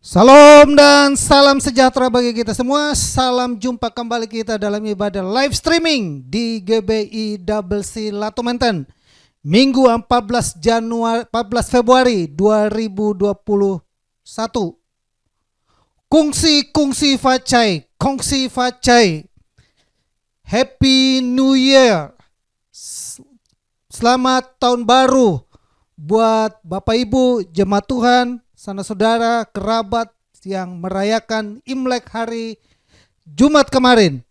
Salam dan salam sejahtera bagi kita semua. Salam jumpa kembali kita dalam ibadah live streaming di GBI Double C Lato Menten. Minggu 14 Februari 2021. Kongsi facai. Happy New Year. Selamat tahun baru buat Bapak Ibu, jemaat Tuhan, sanak saudara, kerabat yang merayakan Imlek hari Jumat kemarin.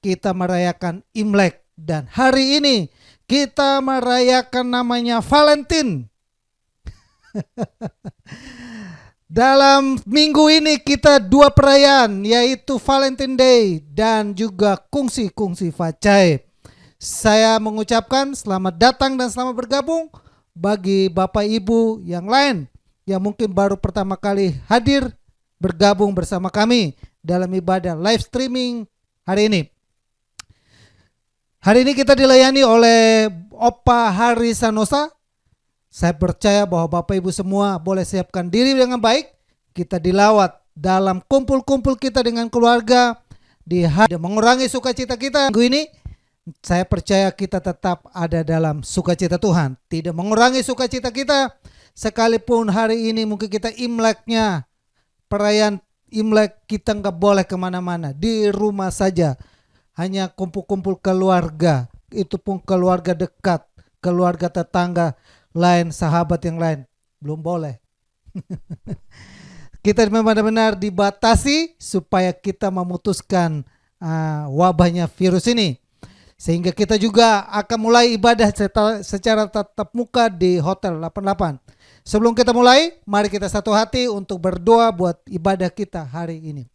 Kita merayakan Imlek dan hari ini kita merayakan namanya Valentine. Dalam minggu ini kita dua perayaan, yaitu Valentine Day dan juga Kongsi Facai. Saya mengucapkan selamat datang dan selamat bergabung bagi Bapak Ibu yang lain yang mungkin baru pertama kali hadir bergabung bersama kami dalam ibadah live streaming hari ini. Hari ini kita dilayani oleh Opa Hari Sanosa. Saya percaya bahwa Bapak Ibu semua boleh siapkan diri dengan baik. Kita dilawat dalam kumpul-kumpul kita dengan keluarga, mengurangi sukacita kita minggu ini. Saya percaya kita tetap ada dalam sukacita Tuhan, tidak mengurangi sukacita kita. Sekalipun hari ini mungkin kita Imleknya, perayaan Imlek kita nggak boleh kemana-mana, di rumah saja, hanya kumpul-kumpul keluarga, itu pun keluarga dekat, keluarga tetangga lain, sahabat yang lain, belum boleh. Kita benar-benar dibatasi supaya kita memutuskan wabahnya virus ini. Sehingga kita juga akan mulai ibadah secara tatap muka di Hotel 88. Sebelum kita mulai, mari kita satu hati untuk berdoa buat ibadah kita hari ini.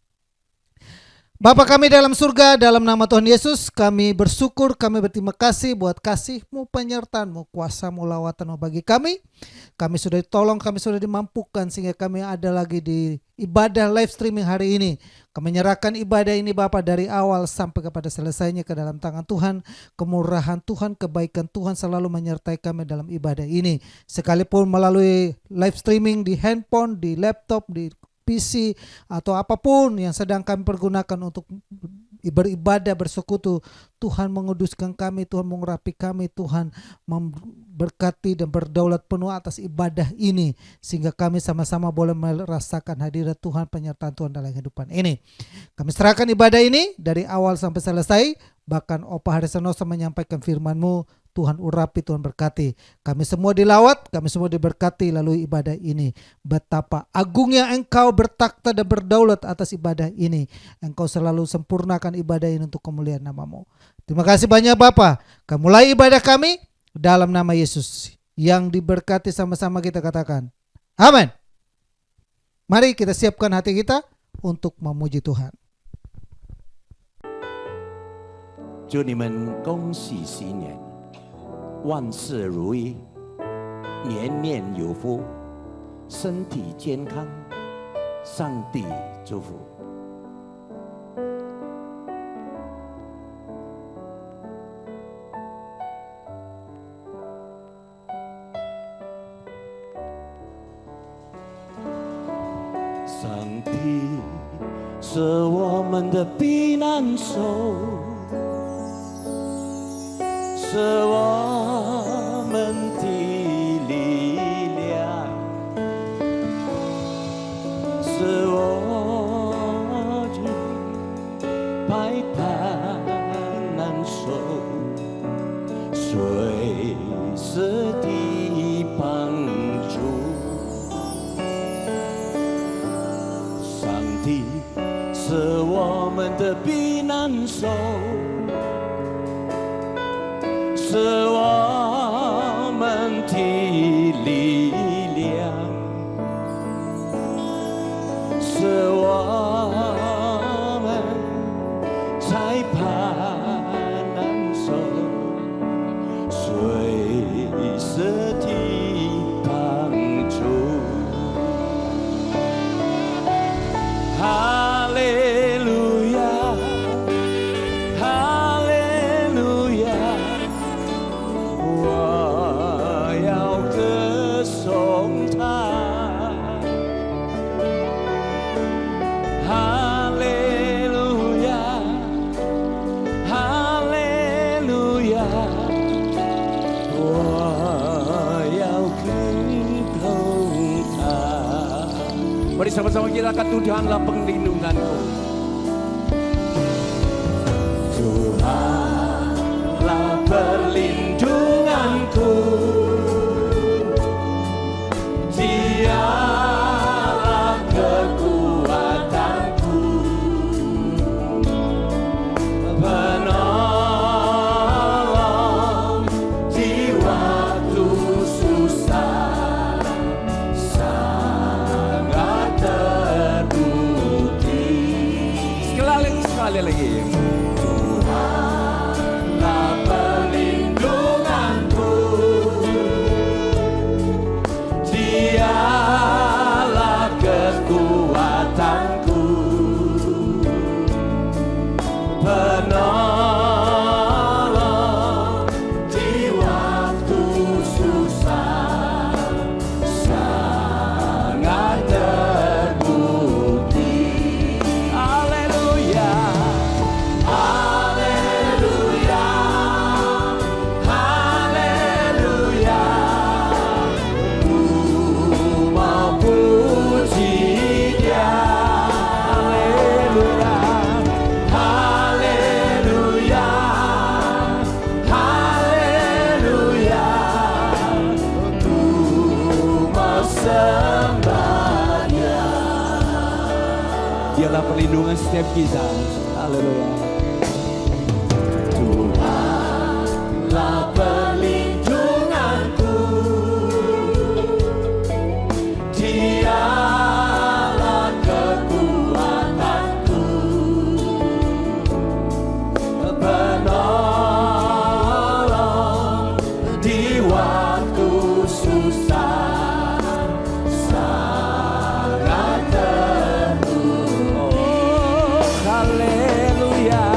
Bapa kami dalam surga, dalam nama Tuhan Yesus, kami bersyukur, kami berterima kasih buat kasih-Mu, penyertaan-Mu, kuasa-Mu, lawatan-Mu bagi kami. Kami sudah ditolong, kami sudah dimampukan sehingga kami ada lagi di ibadah live streaming hari ini. Kami menyerahkan ibadah ini Bapa dari awal sampai kepada selesainya ke dalam tangan Tuhan. Kemurahan Tuhan, kebaikan Tuhan selalu menyertai kami dalam ibadah ini. Sekalipun melalui live streaming di handphone, di laptop, di PC atau apapun yang sedang kami pergunakan untuk beribadah, bersekutu, Tuhan menguduskan kami, Tuhan mengurapi kami, Tuhan memberkati dan berdaulat penuh atas ibadah ini sehingga kami sama-sama boleh merasakan hadirat Tuhan, penyertaan Tuhan dalam kehidupan ini. Kami serahkan ibadah ini dari awal sampai selesai, bahkan Opa Hari Sanosa menyampaikan firman-Mu. Tuhan urapi, Tuhan berkati. Kami semua dilawat, kami semua diberkati lalu ibadah ini. Betapa agungnya Engkau bertakhta dan berdaulat atas ibadah ini. Engkau selalu sempurnakan ibadah ini untuk kemuliaan nama-Mu. Terima kasih banyak Bapa. Kami mulai ibadah kami dalam nama Yesus. Yang diberkati sama-sama kita katakan. Amin. Mari kita siapkan hati kita untuk memuji Tuhan. 祝你们恭喜新年，万事如意，年年有福，身体健康，上帝祝福。上帝是我们的避难所，是我们的力量，是我百般难受，随时的帮助。上帝是我们的避难所，是我们的力量，是我们才怕难受，随时的帮助。哈利路亚，哈利路亚。我要歌颂他， Mari sama-sama kita katakan Tuhanlah perlindunganku. Tuhanlah perlindunganku. Dialah kekuatanku, penolong di waktu susah, sangat terbukti. Sekali lagi. Tuhanlah perlindunganku. Dialah kekuatanku, penolong di waktu susah, sangat terbukti. Haleluya, haleluya, haleluya. Puji Dia, haleluya, haleluya, haleluya. Ku mau sembah Dia. Dialah perlindungan setiap kita, haleluya. Tuhanlah perlindunganku. Dialah kekuatanku, penolong di waktu susah, sangat terbukti. Oh, haleluya.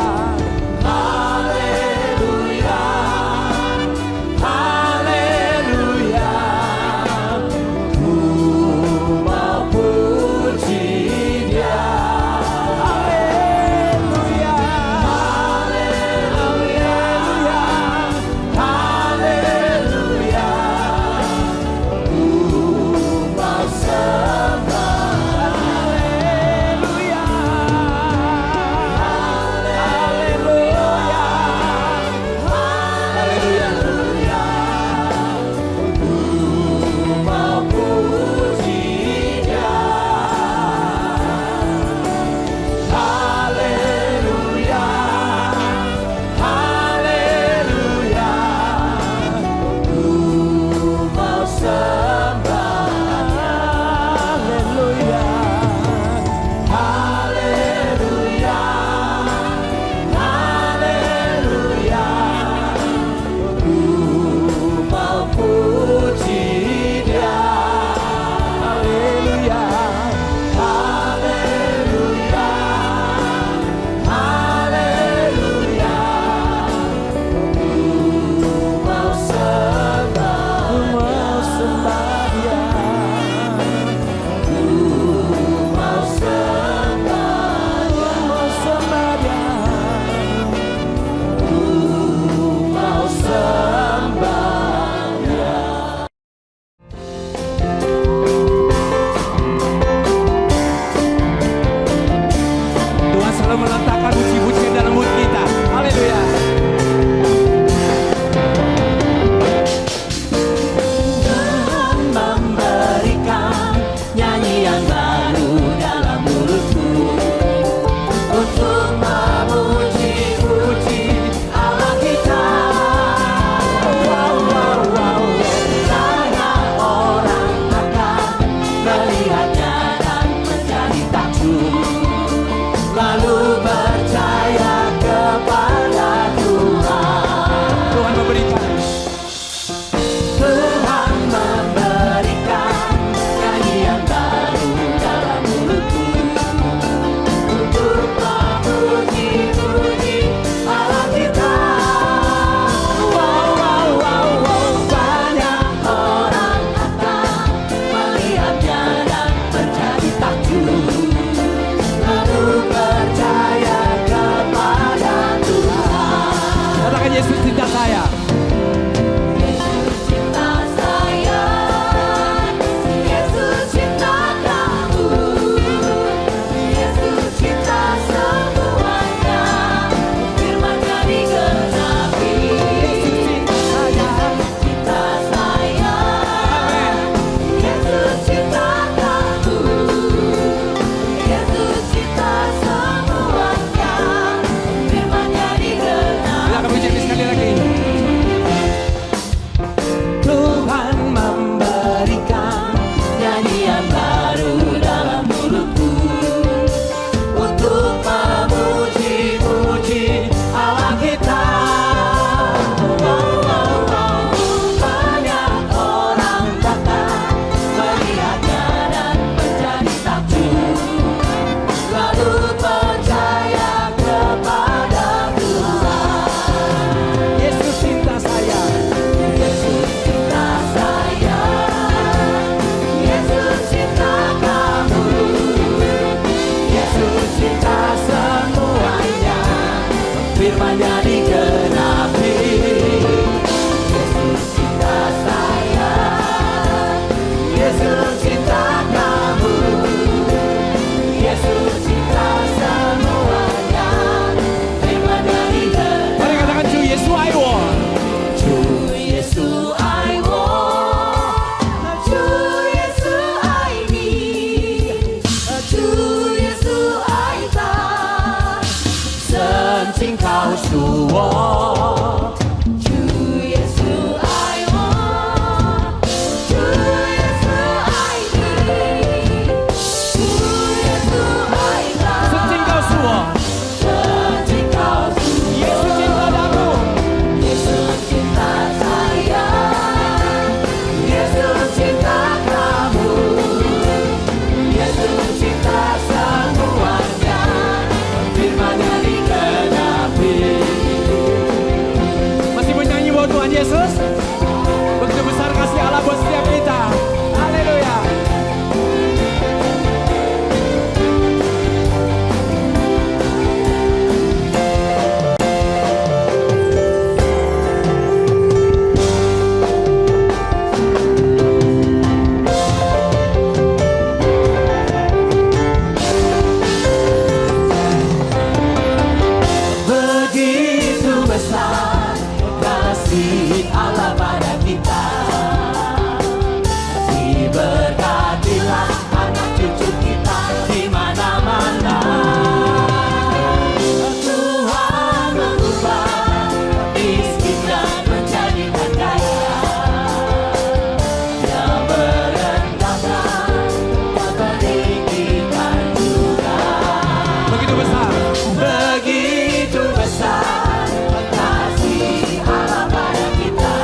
诉我，主耶稣爱我，主耶稣爱你，主耶稣爱他。圣经告诉我，圣经告诉我，耶稣进了大幕，耶稣进大太阳，耶稣进大大幕，耶稣进大山不完家，firman-Nya digenapi. Masih menyanyi buat Tuhan Yesus? Begitu besar kasih Allah buat setiap kita. Haleluya. Begitu besar kasih Allah pada kita, diberkatilah anak cucu kita di mana-mana. Tuhan mengubah miskin dan menjadikan kaya, Dia merendahkan dan meninggikan juga. Begitu besar. Begitu besar kasih Allah pada kita,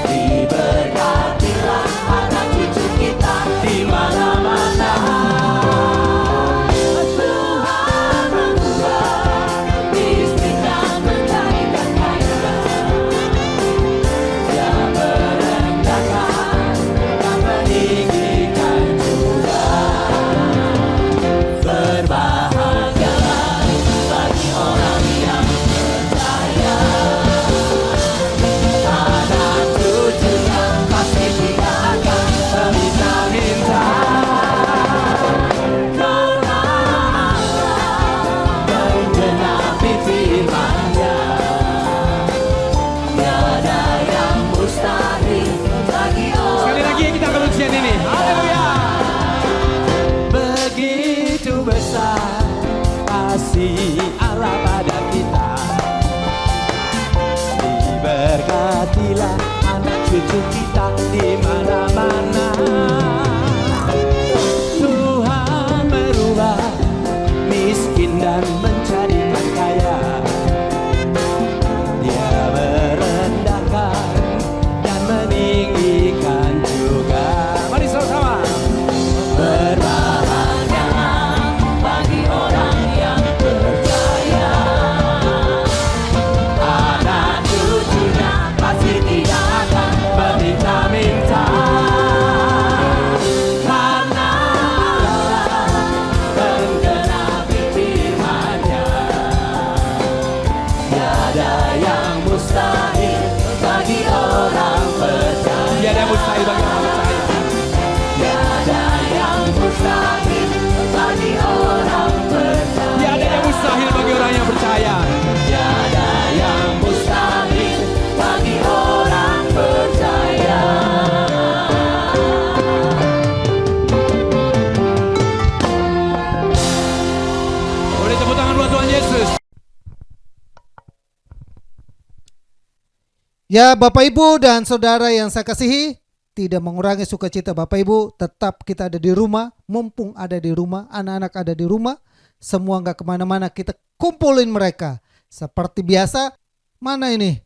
diberkatilah anak cucu kita di mana-mana. Tuhan mengubah miskin dan menjadikan kaya, Dia merendahkan dan meninggikan juga. Berbahagialah bagi orang yang percaya, anak cucunya pasti tidak akan meminta-minta, karena Allah menggenapi firman-Nya. Tiada yang mustahil bagi Sekali orang. lagi kita akan ujian ini. Haleluya. Begitu besar kasih Allah pada kita, Diberkatilah anak cucu kita di mana-mana. Tuhan merubah miskin dan menjadikan kaya. Dia merendahkan dan meninggikan juga. Mari sama-sama. berbahagialah bagi orang yang percaya, anak cucunya pasti tidak akan meminta-minta, karena Allah menggenapi firman-Nya. Tiada yang mustahil bagi orang percaya. Tiada mustahil bagi orang percaya. Tiada yang mustahil bagi orang percaya. Tiada yang mustahil bagi orang yang percaya. Tiada yang mustahil bagi orang percaya. Boleh tepuk tangan buat Tuhan Yesus. Ya Bapak Ibu dan Saudara yang saya kasihi, tidak mengurangi sukacita Bapak Ibu, tetap kita ada di rumah, mumpung ada di rumah, anak-anak ada di rumah, semua nggak kemana-mana, kita kumpulin mereka. Seperti biasa, mana ini?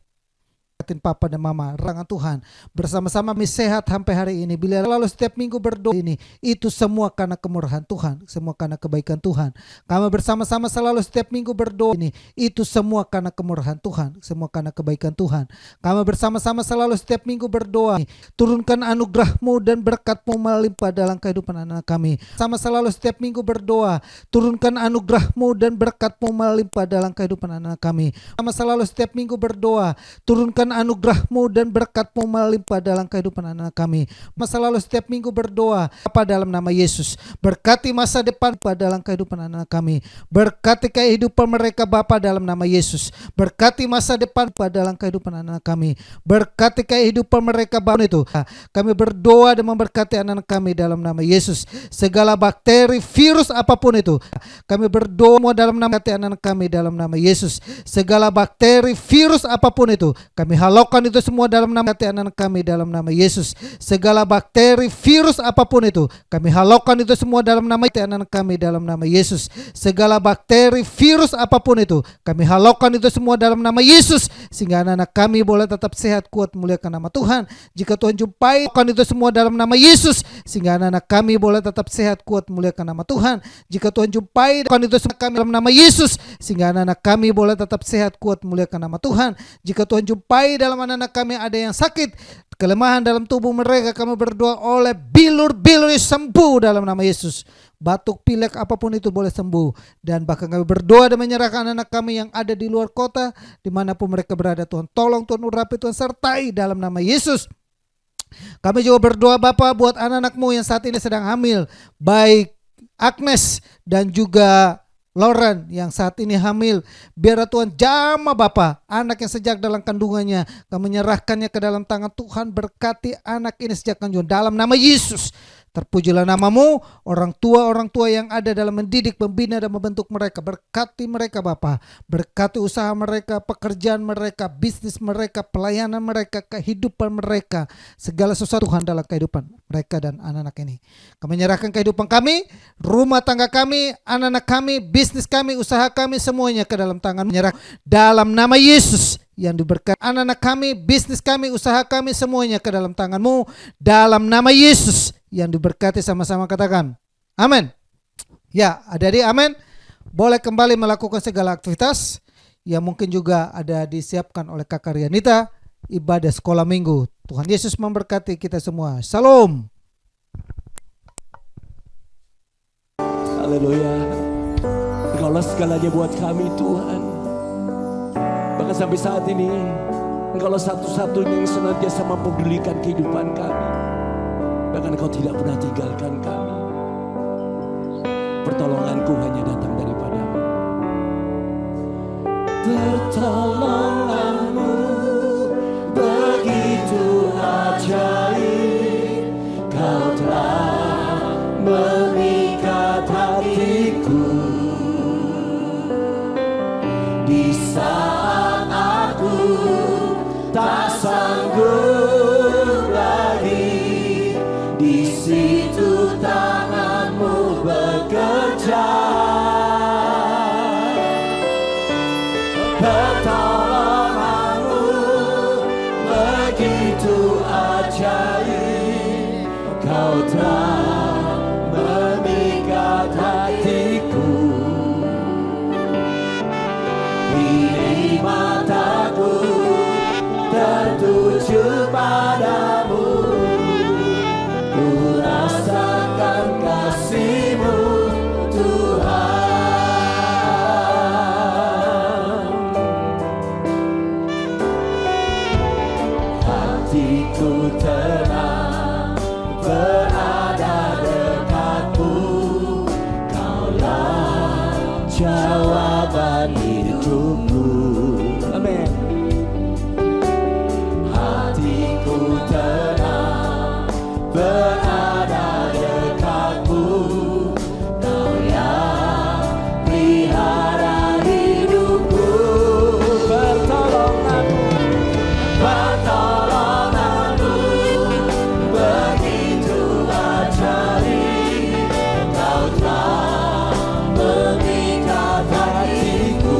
Papa dan Mama, rangan Tuhan bersama-sama kami sehat sampai hari ini. Bila lalu setiap minggu berdoa ini, itu semua karena kemurahan Tuhan, semua karena kebaikan Tuhan. Kami bersama-sama selalu setiap minggu berdoa ini, itu semua karena kemurahan Tuhan, semua karena kebaikan Tuhan. Kami bersama-sama selalu setiap minggu berdoa, turunkan anugerah-Mu dan berkat-Mu melimpah dalam kehidupan anak kami. Sama selalu setiap minggu berdoa, turunkan anugerah-Mu dan berkat-Mu melimpah dalam kehidupan anak kami. Sama selalu setiap minggu berdoa, turunkan anugerah-Mu dan berkat-Mu melimpah dalam kehidupan anak kami. Masa lalu setiap minggu berdoa Bapa dalam nama Yesus. Berkati masa depan pada dalam kehidupan anak kami. Berkati kehidupan mereka Bapa dalam nama Yesus. Berkati masa depan pada dalam kehidupan anak kami. Berkati kehidupan mereka Bapa itu. Kami berdoa dan memberkati anak kami dalam nama Yesus. Segala bakteri, virus apapun itu, kami berdoa dalam nama anak kami dalam nama Yesus. Segala bakteri, virus apapun itu, kami halaukan itu semua dalam nama anak kami dalam nama Yesus. Segala bakteri, virus apapun itu, kami halaukan itu semua dalam nama anak kami dalam nama Yesus. Segala bakteri, virus apapun itu, kami halaukan itu semua dalam nama Yesus, sehingga anak-anak kami boleh tetap sehat, kuat, muliakan nama Tuhan. Jika Tuhan jumpai itu semua dalam nama Yesus, sehingga anak-anak kami boleh tetap sehat, kuat, muliakan nama Tuhan. Jika Tuhan jumpai itu semua kami dalam nama Yesus, sehingga anak-anak kami boleh tetap sehat, kuat, muliakan nama Tuhan. Jika Tuhan jumpai dalam anak-anak kami ada yang sakit, kelemahan dalam tubuh mereka, kami berdoa oleh bilur-bilur sembuh dalam nama Yesus. Batuk, pilek, apapun itu boleh sembuh. Dan bahkan kami berdoa dan menyerahkan anak kami yang ada di luar kota, dimanapun mereka berada, Tuhan tolong, Tuhan urapi, Tuhan sertai dalam nama Yesus. Kami juga berdoa Bapa buat anak-anak-Mu yang saat ini sedang hamil, baik Agnes dan juga Lauren yang saat ini hamil. Biar Tuhan jamah Bapa anak yang sejak dalam kandungannya, kami menyerahkannya ke dalam tangan Tuhan. Berkati anak ini sejak kandungan dalam nama Yesus. Terpujilah nama-Mu. Orang tua yang ada dalam mendidik, membina dan membentuk mereka, berkati mereka Bapa. Berkati usaha mereka, pekerjaan mereka, bisnis mereka, pelayanan mereka, kehidupan mereka, segala sesuatu Tuhan dalam kehidupan mereka dan anak-anak ini. Kami menyerahkan kehidupan kami, rumah tangga kami, anak-anak kami, bisnis kami, usaha kami, semuanya ke dalam tangan. Menyerah dalam nama Yesus yang diberkati. Anak-anak kami, bisnis kami, usaha kami, semuanya ke dalam tangan-Mu dalam nama Yesus yang diberkati. Sama-sama katakan amin. Ya, adik-adik, amin. Boleh kembali melakukan segala aktivitas yang mungkin juga ada disiapkan oleh Kakak Rianita, ibadah sekolah minggu. Tuhan Yesus memberkati kita semua. Salam. Haleluya. Engkaulah segalanya buat kami Tuhan. Bahkan sampai saat ini Engkaulah satu-satunya yang senantiasa mempedulikan kehidupan kami. Bahkan Engkau tidak pernah tinggalkan kami. Pertolonganku hanya datang daripada-Mu. Pertolongan-Mu begitu ajaib, Kau telah memikat hatiku. Di saat aku tak sanggup lagi, di situ tangan-Mu bekerja. Pertolongan-Mu begitu ajaib, Kau telah memikat hatiku. Kini mataku tertuju padamu, ku rasakan kasih-Mu Tuhan. Hatiku tenang berada dekat-Mu, Kaulah jawaban hidupku. Amin. Hatiku tenang berada dekat-Mu, Kau yang pelihara hidupku. Pertolongan-Mu begitu ajaib, Kau telah memikat hatiku.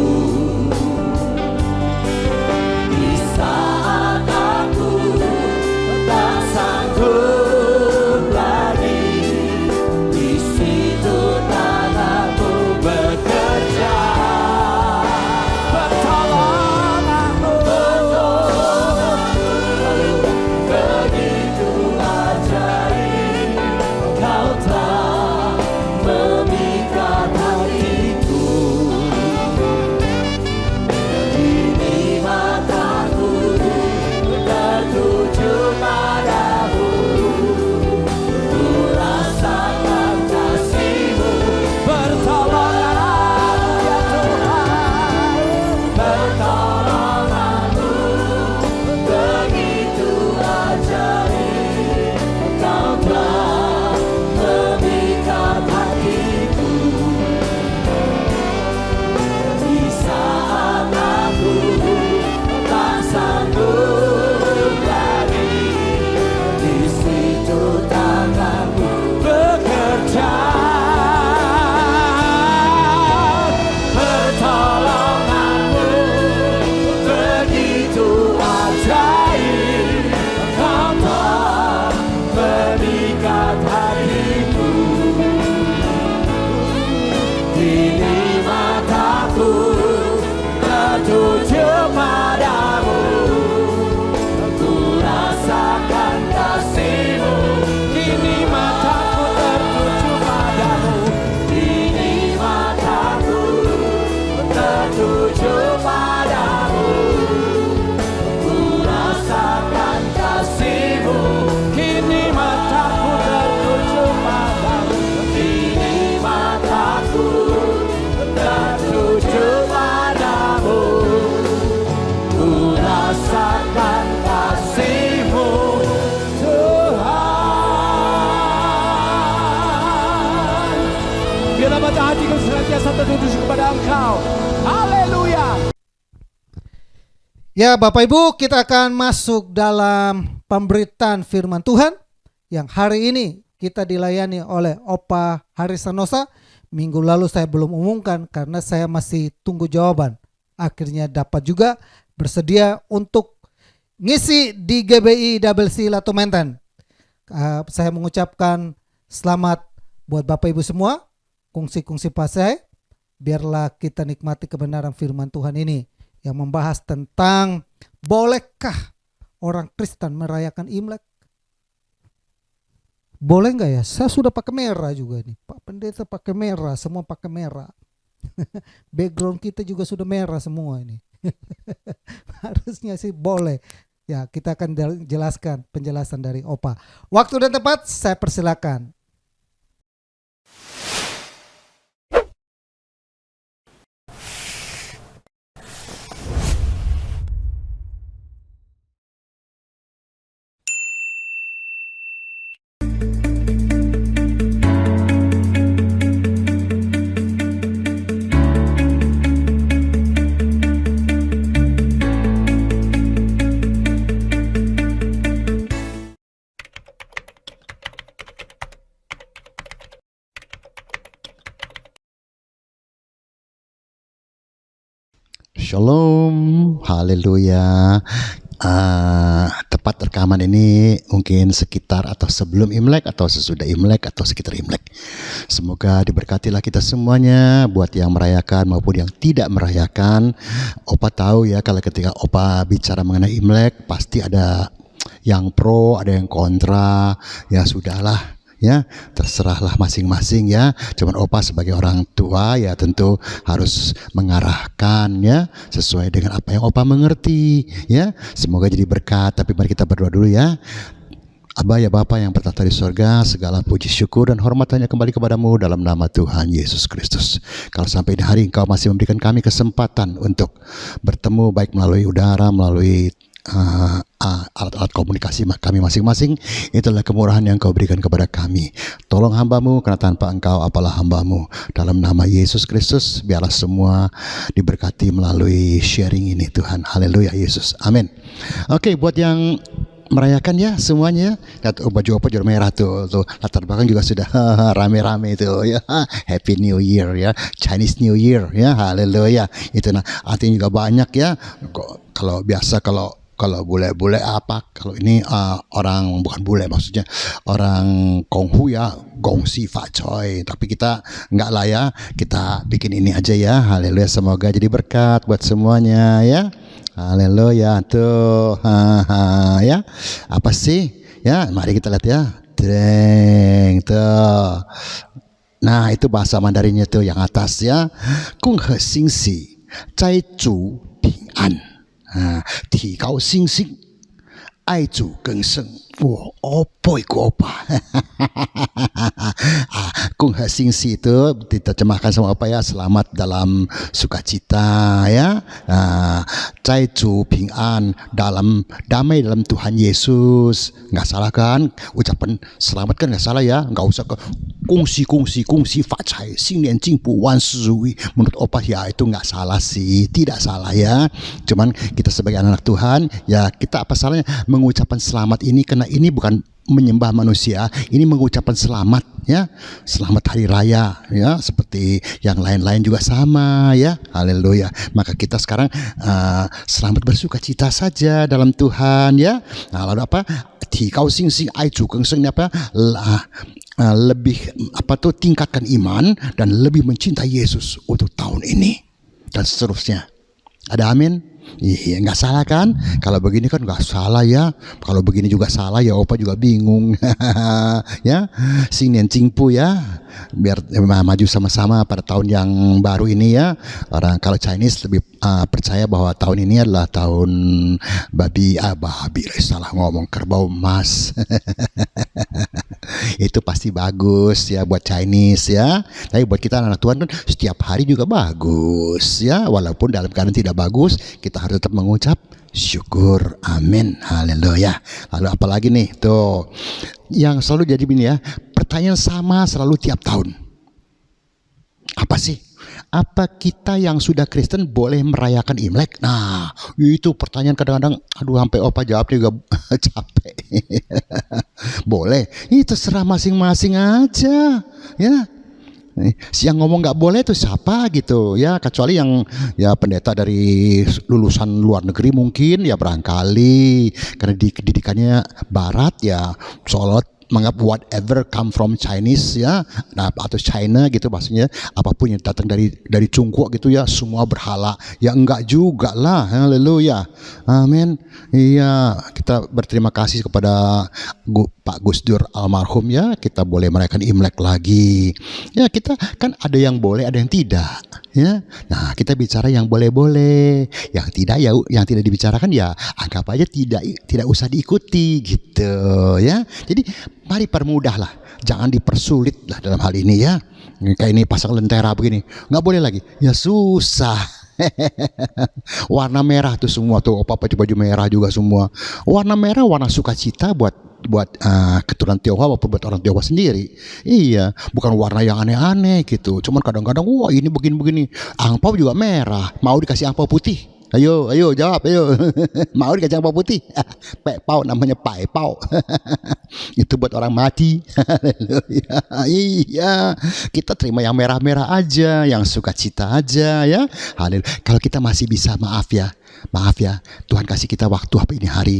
dalam mata hatiku senantiasa tertuju kepada Engkau. Haleluya. Ya Bapak Ibu, kita akan masuk dalam pemberitaan firman Tuhan yang hari ini kita dilayani oleh Opa Harisanosa. Minggu lalu saya belum umumkan karena saya masih tunggu jawaban. Akhirnya dapat juga bersedia untuk ngisi di GBI WC Lato Menten. Saya mengucapkan selamat buat Bapak Ibu semua. Kongsi-kongsi pasai. Biarlah kita nikmati kebenaran firman Tuhan ini yang membahas tentang bolehkah orang Kristen merayakan Imlek? Boleh nggak ya? Saya sudah pakai merah juga nih. Pak Pendeta pakai merah, semua pakai merah. Background kita juga sudah merah semua ini. Harusnya sih boleh. Ya, kita akan jelaskan penjelasan dari Opa. Waktu dan tempat saya persilakan. Shalom, haleluya. Tepat rekaman ini mungkin sekitar atau sebelum Imlek atau sesudah Imlek atau sekitar Imlek. Semoga diberkatilah kita semuanya, buat yang merayakan maupun yang tidak merayakan. Opa tahu ya, kalau ketika Opa bicara mengenai Imlek pasti ada yang pro, ada yang kontra. Ya sudahlah, ya terserahlah masing-masing ya. Cuman Opa sebagai orang tua ya tentu harus mengarahkan ya sesuai dengan apa yang Opa mengerti ya. Semoga jadi berkat. Tapi mari kita berdoa dulu ya. Aba ya Bapa yang bertata di sorga, segala puji syukur dan hormat hanya kembali kepadamu dalam nama Tuhan Yesus Kristus. Kalau sampai di hari Engkau masih memberikan kami kesempatan untuk bertemu baik melalui udara, melalui alat-alat komunikasi kami masing-masing, itulah kemurahan yang Kau berikan kepada kami. Tolong hamba-Mu, karena tanpa Engkau apalah hamba-Mu. Dalam nama Yesus Kristus, biarlah semua diberkati melalui sharing ini Tuhan. Haleluya Yesus, amin. Oke, buat yang merayakan ya semuanya, lihat baju apa jual merah tuh latar belakang juga sudah rame-rame itu ya. Happy New Year ya, Chinese New Year ya, haleluya. Itu nah artinya juga banyak ya. Kalau biasa kalau bule-bule apa, kalau ini orang bukan bule, maksudnya orang Konghu ya, gongsi fa coy. Tapi kita enggak lah ya, kita bikin ini aja ya. Haleluya, semoga jadi berkat buat semuanya ya. Haleluya tuh, ya. Apa sih? Ya, mari kita lihat ya. Dreng tuh. Nah, itu bahasa Mandarinnya tuh yang atas ya. Kung he xing xi, zai zu ping an. 提高信心，爱主更胜。我boy Opa. Kung Hasing Si itu diterjemahkan sama apa ya? Selamat dalam sukacita ya. Cai Zu Ping An, dalam damai dalam Tuhan Yesus. Nggak salah kan? Ucapan selamat kan nggak salah ya? Nggak usah ke kongsi fa cai, xing nian jing bu wan shi rui. Menurut Opa ya itu nggak salah sih, tidak salah ya. Cuman kita sebagai anak Tuhan ya, kita apa salahnya mengucapkan selamat ini, karena ini bukan menyembah manusia, ini mengucapkan selamat ya, selamat hari raya ya, seperti yang lain-lain juga sama ya. Haleluya. Maka kita sekarang selamat bersukacita saja dalam Tuhan ya. Nah, lalu apa? Ti kau sing sing ai zu geng seng, apa? Lebih apa tuh, tingkatkan iman dan lebih mencintai Yesus untuk tahun ini dan seterusnya. Ada amin? Iya, nggak salah kan? Kalau begini kan nggak salah ya. Kalau begini juga salah ya, Opa juga bingung. Ya, Xing Nian Jing Pu ya. Biar maju sama-sama pada tahun yang baru ini ya. Orang kalau Chinese lebih percaya bahwa tahun ini adalah tahun babi, salah ngomong, kerbau emas. Itu pasti bagus ya buat Chinese ya. Tapi buat kita anak Tuhan kan setiap hari juga bagus ya. Walaupun dalam keadaan tidak bagus, kita harus tetap mengucap syukur. Amin. Haleluya. Lalu apalagi nih tuh yang selalu jadi begini ya, pertanyaan sama selalu tiap tahun. Apa sih? Apa kita yang sudah Kristen boleh merayakan Imlek? Nah, itu pertanyaan kadang-kadang, aduh sampai opa jawab juga capek. Boleh, itu terserah masing-masing aja, ya. Yang ngomong nggak boleh itu siapa gitu ya, kecuali yang ya pendeta dari lulusan luar negeri mungkin ya barangkali karena didikannya barat ya, sholat menganggap whatever come from Chinese ya, nah atau China gitu maksudnya, apapun yang datang dari Tiongkok gitu ya semua berhala. Ya enggak juga lah, haleluya, amin. Iya, kita berterima kasih kepada Pak Gus Dur almarhum ya, kita boleh merayakan Imlek lagi. Ya kita kan ada yang boleh, ada yang tidak ya. Nah kita bicara yang boleh-boleh, yang tidak ya, yang tidak dibicarakan ya anggap aja tidak usah diikuti gitu ya. Jadi mari permudahlah, jangan dipersulit lah dalam hal ini ya. Kayak ini pasang lentera begini, nggak boleh lagi, ya susah. Warna merah tuh semua tuh, apa pakai baju merah juga semua. Warna merah warna sukacita buat keturunan Tionghoa maupun buat orang Tionghoa sendiri. Iya, bukan warna yang aneh-aneh gitu. Cuman kadang-kadang wah ini begini-begini. Angpau juga merah, mau dikasih angpau putih. Ayo jawab, ayo. Mau dikasih angpau putih? Pau namanya Pai Pau. Itu buat orang mati. Iya, kita terima yang merah-merah aja, yang sukacita aja ya. Kalau kita masih bisa maaf ya, Tuhan kasih kita waktu apa ini hari.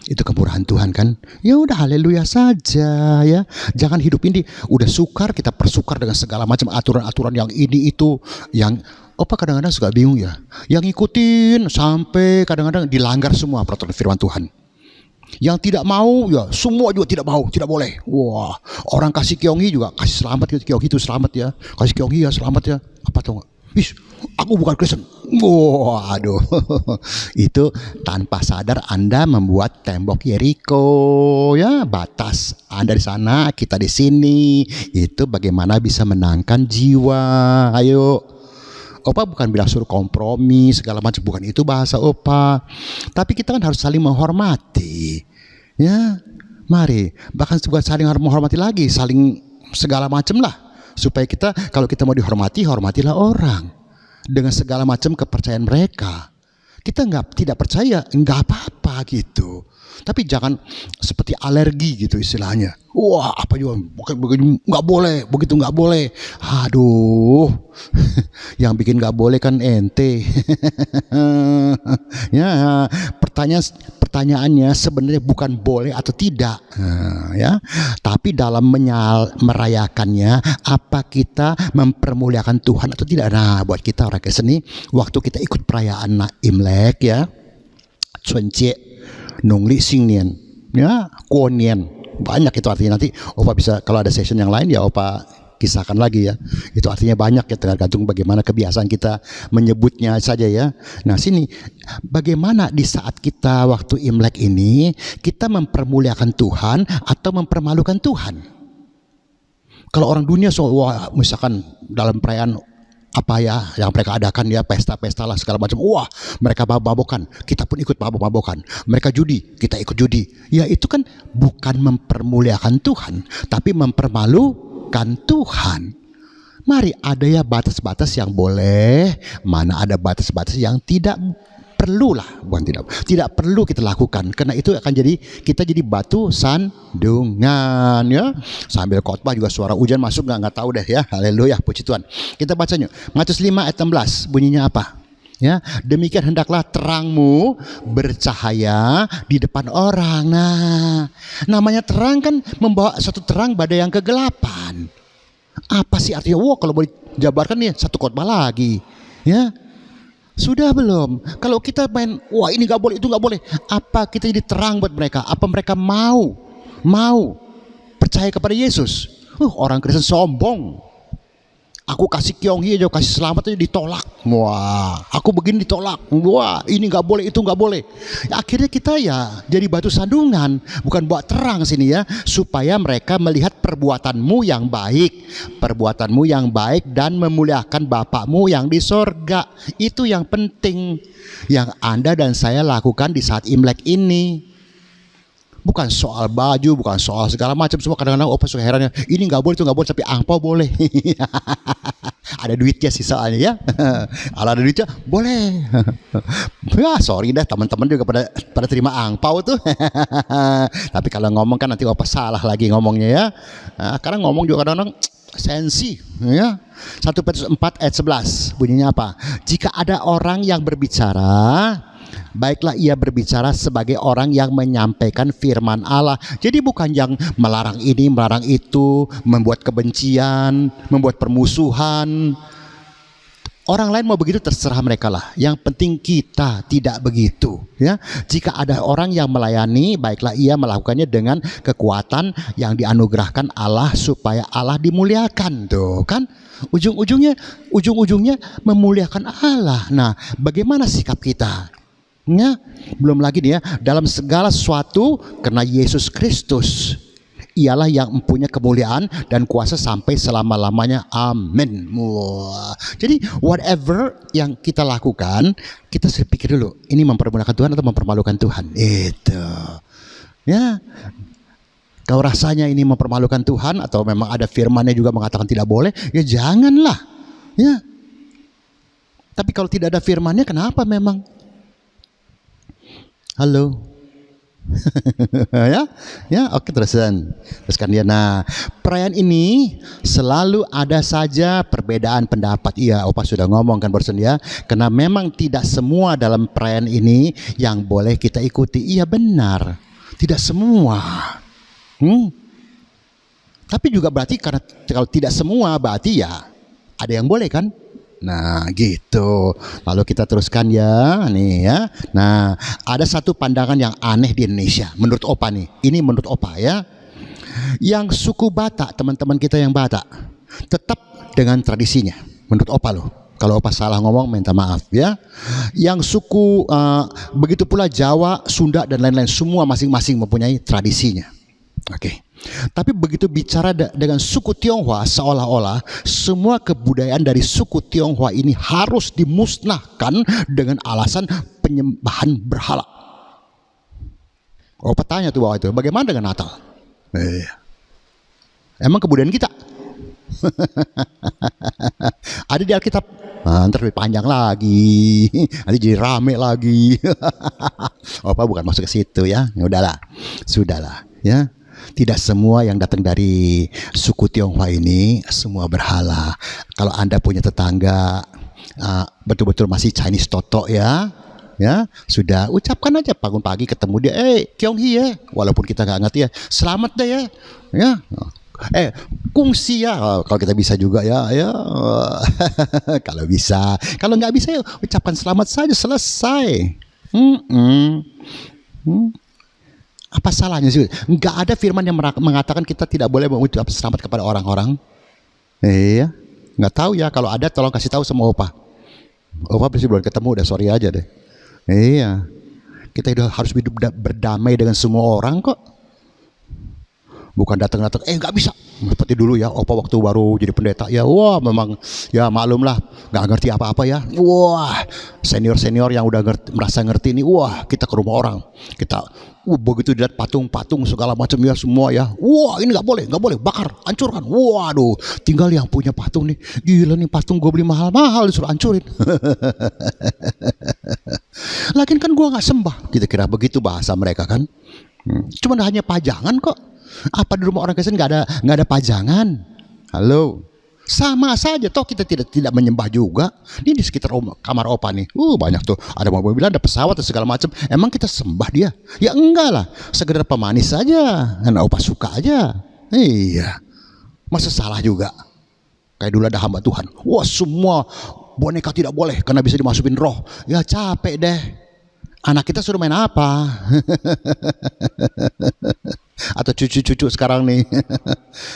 Itu kemurahan Tuhan kan. Ya udah haleluya saja ya. Jangan hidup ini udah sukar kita persukar dengan segala macam aturan-aturan yang ini itu yang opa kadang-kadang suka bingung ya. Yang ngikutin sampai kadang-kadang dilanggar semua peraturan firman Tuhan. Yang tidak mau ya semua juga tidak mau, tidak boleh. Wah, orang kasih Kyonghi juga kasih selamat gitu. Kyonghi itu selamat ya. Kasih Kyonghi ya selamat ya. Apa tuh? Aku bukan Kristen. Wah, aduh. Itu tanpa sadar Anda membuat tembok Yeriko ya, batas. Anda di sana, kita di sini. Itu bagaimana bisa menangkan jiwa. Ayo. Opa bukan bilang suruh kompromi segala macam, bukan itu bahasa opa. Tapi kita kan harus saling menghormati. Ya, mari. Bahkan bukan saling menghormati lagi, saling segala macam lah. Supaya kita, kalau kita mau dihormati, hormatilah orang dengan segala macam kepercayaan mereka. Kita tidak percaya, nggak apa-apa gitu. Tapi jangan seperti alergi gitu istilahnya. Wah, apa juga begini nggak boleh, begitu nggak boleh. Aduh, yang bikin nggak boleh kan ente. Ya, pertanyaannya sebenarnya bukan boleh atau tidak, ya. Tapi dalam merayakannya, apa kita mempermuliakan Tuhan atau tidak? Nah, buat kita orang Kristen nih, waktu kita ikut perayaan Imlek ya, Chuncie, Nongli Xingnian, ya, Guonian. Banyak itu artinya, nanti opa bisa kalau ada session yang lain ya opa kisahkan lagi ya. Itu artinya banyak ya, tergantung bagaimana kebiasaan kita menyebutnya saja ya. Nah sini bagaimana di saat kita waktu Imlek ini kita mempermuliakan Tuhan atau mempermalukan Tuhan. Kalau orang dunia wah, misalkan dalam perayaan apa ya yang mereka adakan ya, pesta-pesta lah segala macam, wah mereka mabok-mabokan, kita pun ikut mabok-mabokan. Mereka judi, kita ikut judi. Ya itu kan bukan mempermuliakan Tuhan, tapi mempermalukan Tuhan. Mari ada ya batas-batas yang boleh, mana ada batas-batas yang tidak perlu lah, bukan tidak perlu kita lakukan, karena itu akan kita jadi batu sandungan ya. Sambil khotbah juga suara hujan masuk nggak tahu deh ya. Haleluya, puji Tuhan. Kita bacanya Matius 5 ayat 16, bunyinya apa? Ya, demikian hendaklah terangmu bercahaya di depan orang. Nah, namanya terang kan membawa satu terang pada yang kegelapan. Apa sih artinya? Wah, kalau boleh jabarkan nih satu khotbah lagi ya. Sudah belum? Kalau kita main, wah ini nggak boleh, itu nggak boleh. Apa kita jadi terang buat mereka? Apa mereka mau percaya kepada Yesus? Orang Kristen sombong. Aku kasih Kyonghi aja, kasih selamat aja ditolak. Wah, aku begini ditolak. Wah, ini nggak boleh, itu nggak boleh. Akhirnya kita ya jadi batu sandungan, bukan buat terang sini ya, supaya mereka melihat perbuatanmu yang baik dan memuliakan Bapakmu yang di sorga. Itu yang penting, yang Anda dan saya lakukan di saat Imlek ini. Bukan soal baju, bukan soal segala macam semua. Kadang-kadang opa suka herannya, ini nggak boleh, itu nggak boleh, tapi angpau boleh. Ada duitnya sih soalnya ya. Kalau ada duitnya boleh. Ya sorry dah, teman-teman juga pada terima angpau tuh. Tapi kalau ngomong kan nanti Opa salah lagi ngomongnya ya. Nah, karena ngomong juga kadang-kadang sensi ya. 1 Petrus 4 ayat 11 bunyinya apa? Jika ada orang yang berbicara, baiklah ia berbicara sebagai orang yang menyampaikan firman Allah. Jadi bukan yang melarang ini, melarang itu, membuat kebencian, membuat permusuhan. Orang lain mau begitu terserah mereka lah. Yang penting kita tidak begitu ya. Jika ada orang yang melayani, baiklah ia melakukannya dengan kekuatan yang dianugerahkan Allah supaya Allah dimuliakan. Tuh kan ujung-ujungnya memuliakan Allah. Nah, bagaimana sikap kita? Ya, belum lagi nih ya, dalam segala sesuatu karena Yesus Kristus ialah yang mempunyai kemuliaan dan kuasa sampai selama-lamanya. Amin. Wah. Jadi whatever yang kita lakukan, kita harus pikir dulu, ini mempermuliakan Tuhan atau mempermalukan Tuhan. Itu. Ya. Kalau rasanya ini mempermalukan Tuhan atau memang ada firman-Nya juga mengatakan tidak boleh, ya janganlah. Ya. Tapi kalau tidak ada firman-Nya, kenapa memang? Halo. Oke, teruskan dia. Nah, perayaan ini selalu ada saja perbedaan pendapat. Iya, Opa sudah ngomong kan barusan ya, karena memang tidak semua dalam perayaan ini yang boleh kita ikuti. Iya benar, tidak semua. Tapi juga berarti karena kalau tidak semua berarti ya ada yang boleh kan? Nah gitu. Lalu kita teruskan ya, nih ya. Nah, ada satu pandangan yang aneh di Indonesia menurut Opa nih. Ini menurut Opa ya. Yang suku Batak, teman-teman kita yang Batak, tetap dengan tradisinya. Menurut Opa loh. Kalau Opa salah ngomong minta maaf ya. Yang suku begitu pula Jawa, Sunda dan lain-lain, semua masing-masing mempunyai tradisinya. Oke. Tapi begitu bicara dengan suku Tionghoa, seolah-olah semua kebudayaan dari suku Tionghoa ini harus dimusnahkan dengan alasan penyembahan berhala. Opa tanya tuh bahwa itu, bagaimana dengan Natal? Emang kebudayaan kita? Ada di Alkitab. Ntar lebih panjang lagi, nanti jadi rame lagi. Opa bukan masuk ke situ ya. Udahlah, sudahlah ya. Tidak semua yang datang dari suku Tionghoa ini semua berhala. Kalau Anda punya tetangga betul-betul masih Chinese Toto ya, sudah ucapkan aja bangun pagi ketemu dia, Kyong Hee ya, walaupun kita nggak ngerti ya, selamat deh ya, kungsi ya, kalau kita bisa juga ya. Kalau bisa, kalau nggak bisa ya ucapkan selamat saja, selesai. Apa salahnya sih? Nggak ada firman yang mengatakan kita tidak boleh mengucap selamat kepada orang-orang. Iya, nggak tahu ya. Kalau ada, tolong kasih tahu sama Opa. Opa pasti belum ketemu, udah sorry aja deh. Iya, kita harus hidup berdamai dengan semua orang kok. Bukan datang-datang, nggak bisa. Seperti dulu ya, Opa waktu baru jadi pendeta ya, wah memang ya maklum lah, nggak ngerti apa-apa ya. Wah, senior-senior yang udah merasa ngerti ini, wah kita ke rumah orang, kita begitu dilihat patung-patung segala macam ya semua ya, wah ini nggak boleh, bakar, hancurkan. Waduh, tinggal yang punya patung nih, gila nih patung gue beli mahal-mahal disuruh hancurin. Lagian kan gue nggak sembah, kita kira begitu bahasa mereka kan. Cuman hanya pajangan kok. Apa di rumah orang Kristen nggak ada pajangan? Halo, sama saja. Toh kita tidak menyembah juga. Ini di sekitar kamar Opa nih, banyak tuh. Ada mobil, ada pesawat dan segala macam. Emang kita sembah dia? Ya enggak lah. Sekedar pemanis saja. Karena Opa suka aja. Iya. Masa salah juga? Kayak dulu ada hamba Tuhan. Wah semua boneka tidak boleh karena bisa dimasukin roh. Ya capek deh. Anak kita suruh main apa? Atau cucu-cucu sekarang nih.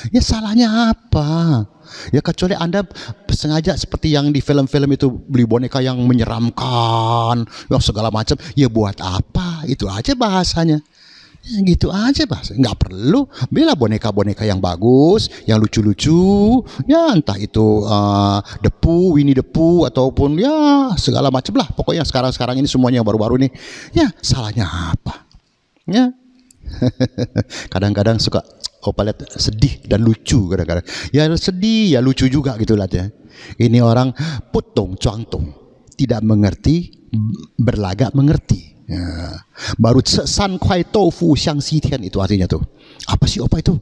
Ya salahnya apa? Ya kecuali Anda sengaja seperti yang di film-film itu beli boneka yang menyeramkan, yang segala macam. Ya buat apa? Itu aja bahasanya. Ya gitu aja bahasanya. Nggak perlu bela boneka-boneka yang bagus, yang lucu-lucu. Ya entah itu Depu, Winnie the Pooh ataupun ya segala macam lah. Pokoknya sekarang ini semuanya yang baru-baru nih. Ya salahnya apa? Ya. Kadang-kadang suka Opa lihat sedih dan lucu kadang-kadang. Ya sedih ya lucu juga gitu lah ya. Ini orang putong cuangtong, tidak mengerti, berlagak mengerti. Ya. Baru san kuai tofu xiang xi tian itu artinya tuh. Apa sih Opa itu?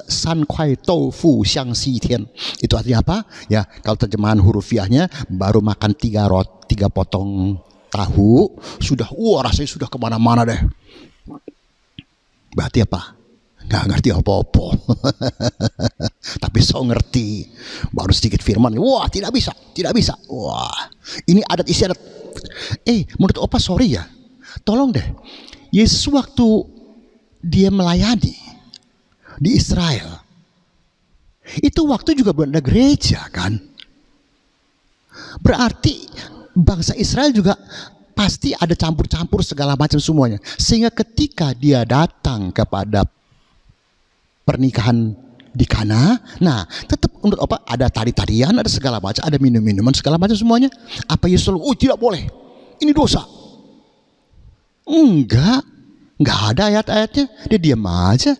San kuai tofu xiang xi tian. Itu artinya apa? Ya, kalau terjemahan hurufiahnya baru makan 3 potong tahu sudah rasanya sudah kemana-mana deh. Berarti apa? Nggak ngerti apa-apa. Tapi so ngerti. Baru sedikit firman, wah tidak bisa. Wah, ini adat istiadat. Menurut Opa sorry ya, tolong deh, Yesus waktu dia melayani di Israel, itu waktu juga belum ada gereja kan? Berarti bangsa Israel juga pasti ada campur-campur segala macam semuanya. Sehingga ketika dia datang kepada pernikahan di Kana, nah tetap menurut Opa ada tari-tarian, ada segala macam, ada minum-minuman segala macam semuanya. Apa Yesus selalu, tidak boleh, ini dosa? Enggak ada ayat-ayatnya, dia diam aja.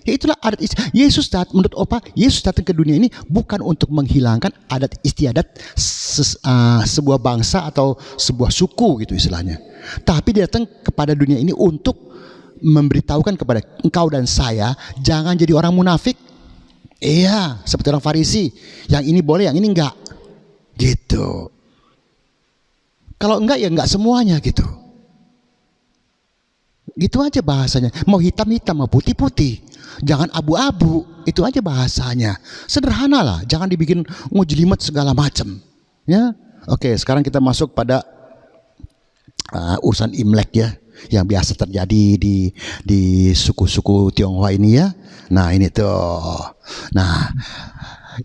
Ya itulah adat istiadat. Menurut Opa, Yesus datang ke dunia ini bukan untuk menghilangkan adat istiadat sebuah bangsa atau sebuah suku gitu istilahnya. Tapi dia datang kepada dunia ini untuk memberitahukan kepada engkau dan saya, jangan jadi orang munafik. Iya, seperti orang Farisi, yang ini boleh, yang ini enggak. Gitu. Kalau enggak ya enggak semuanya gitu. Gitu aja bahasanya. Mau hitam-hitam, mau putih-putih. Jangan abu-abu. Itu aja bahasanya. Sederhana lah, jangan dibikin ngejelimet segala macam. Ya. Oke, sekarang kita masuk pada urusan Imlek ya, yang biasa terjadi di suku-suku Tionghoa ini ya. Nah ini tuh. Nah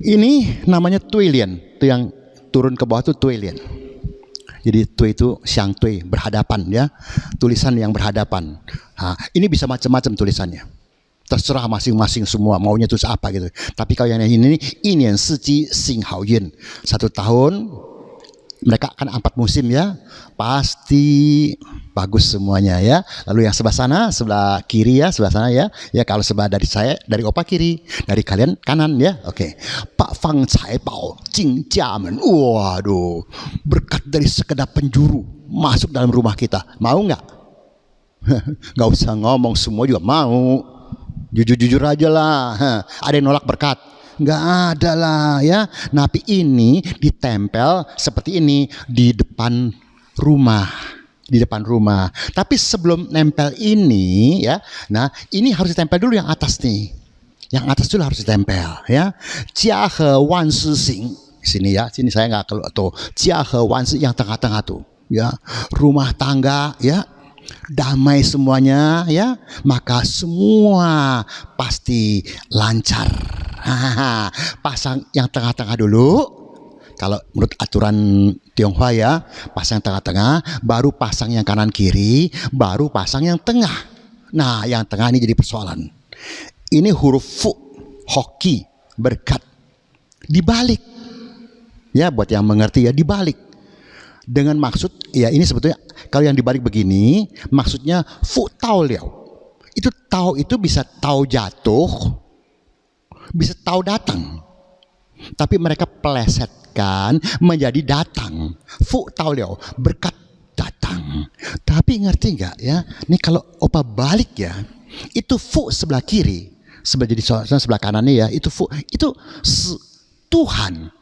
ini namanya Tuilian. Itu yang turun ke bawah tuh Tuilian. Jadi tui itu siang tui, berhadapan ya. Tulisan yang berhadapan. Nah, ini bisa macam-macam tulisannya. Terserah masing-masing semua maunya tulis apa gitu. Tapi kalau yang ini yang Siji Xing Hao Yun. 1 tahun mereka akan 4 musim ya. Pasti bagus semuanya ya. Lalu yang sebelah sana, sebelah kiri ya, sebelah sana ya. Ya kalau sebelah dari saya, dari Opa kiri, dari kalian kanan ya. Oke. Pak Fang Cai Bao Jing Jiamen. Waduh, berkat dari sekedap penjuru masuk dalam rumah kita. Mau nggak? Nggak usah ngomong, semua juga mau. Jujur-jujur aja lah. Ada yang nolak berkat? Nggak ada lah ya. Tapi ini ditempel seperti ini di depan rumah. Di depan rumah. Tapi sebelum nempel ini ya, nah ini harus ditempel dulu yang atas nih. Yang atas dulu harus ditempel ya. Jia He Wan Shi Xing. Sini ya, sini saya nggak keluar tuh. Jia He Wan Shi yang tengah-tengah tuh ya. Rumah tangga ya. Damai semuanya ya, maka semua pasti lancar. Pasang yang tengah-tengah dulu. Kalau menurut aturan Tionghoa ya, pasang yang tengah-tengah, baru pasang yang kanan kiri, baru pasang yang tengah. Nah, yang tengah ini jadi persoalan. Ini huruf fu, hoki, berkat. Dibalik. Ya, buat yang mengerti ya, dibalik. Dengan maksud, ya ini sebetulnya kalau yang dibalik begini, maksudnya fu tau liao. Itu tau itu bisa tau jatuh, bisa tau datang. Tapi mereka plesetkan menjadi datang. Fu tau liao, berkat datang. Tapi ngerti nggak ya? Ini kalau Opa balik ya, itu fu sebelah kiri, sebelah kanannya ya, itu fu, itu Tuhan.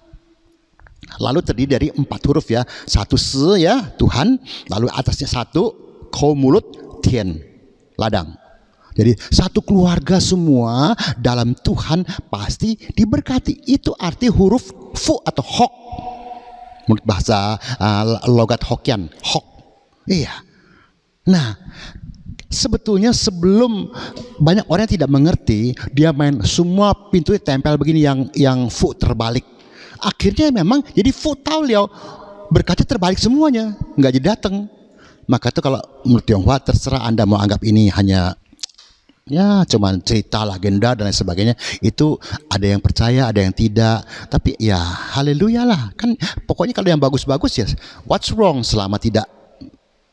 Lalu terdiri dari 4 huruf ya. 1 se ya, Tuhan. Lalu atasnya 1 kou mulut tian, ladang. Jadi satu keluarga semua dalam Tuhan pasti diberkati. Itu arti huruf fu atau hok. Menurut bahasa logat Hokkien, hok. Iya. Nah, sebetulnya sebelum banyak orang yang tidak mengerti, dia main semua pintu tempel begini yang fu terbalik. Akhirnya memang jadi fu tau liao, berkatnya terbalik semuanya, nggak jadi datang. Maka itu kalau menurut Tionghoa terserah Anda mau anggap ini hanya ya cuman cerita legenda dan lain sebagainya. Itu ada yang percaya, ada yang tidak. Tapi ya haleluya lah, kan pokoknya kalau yang bagus-bagus ya what's wrong selama tidak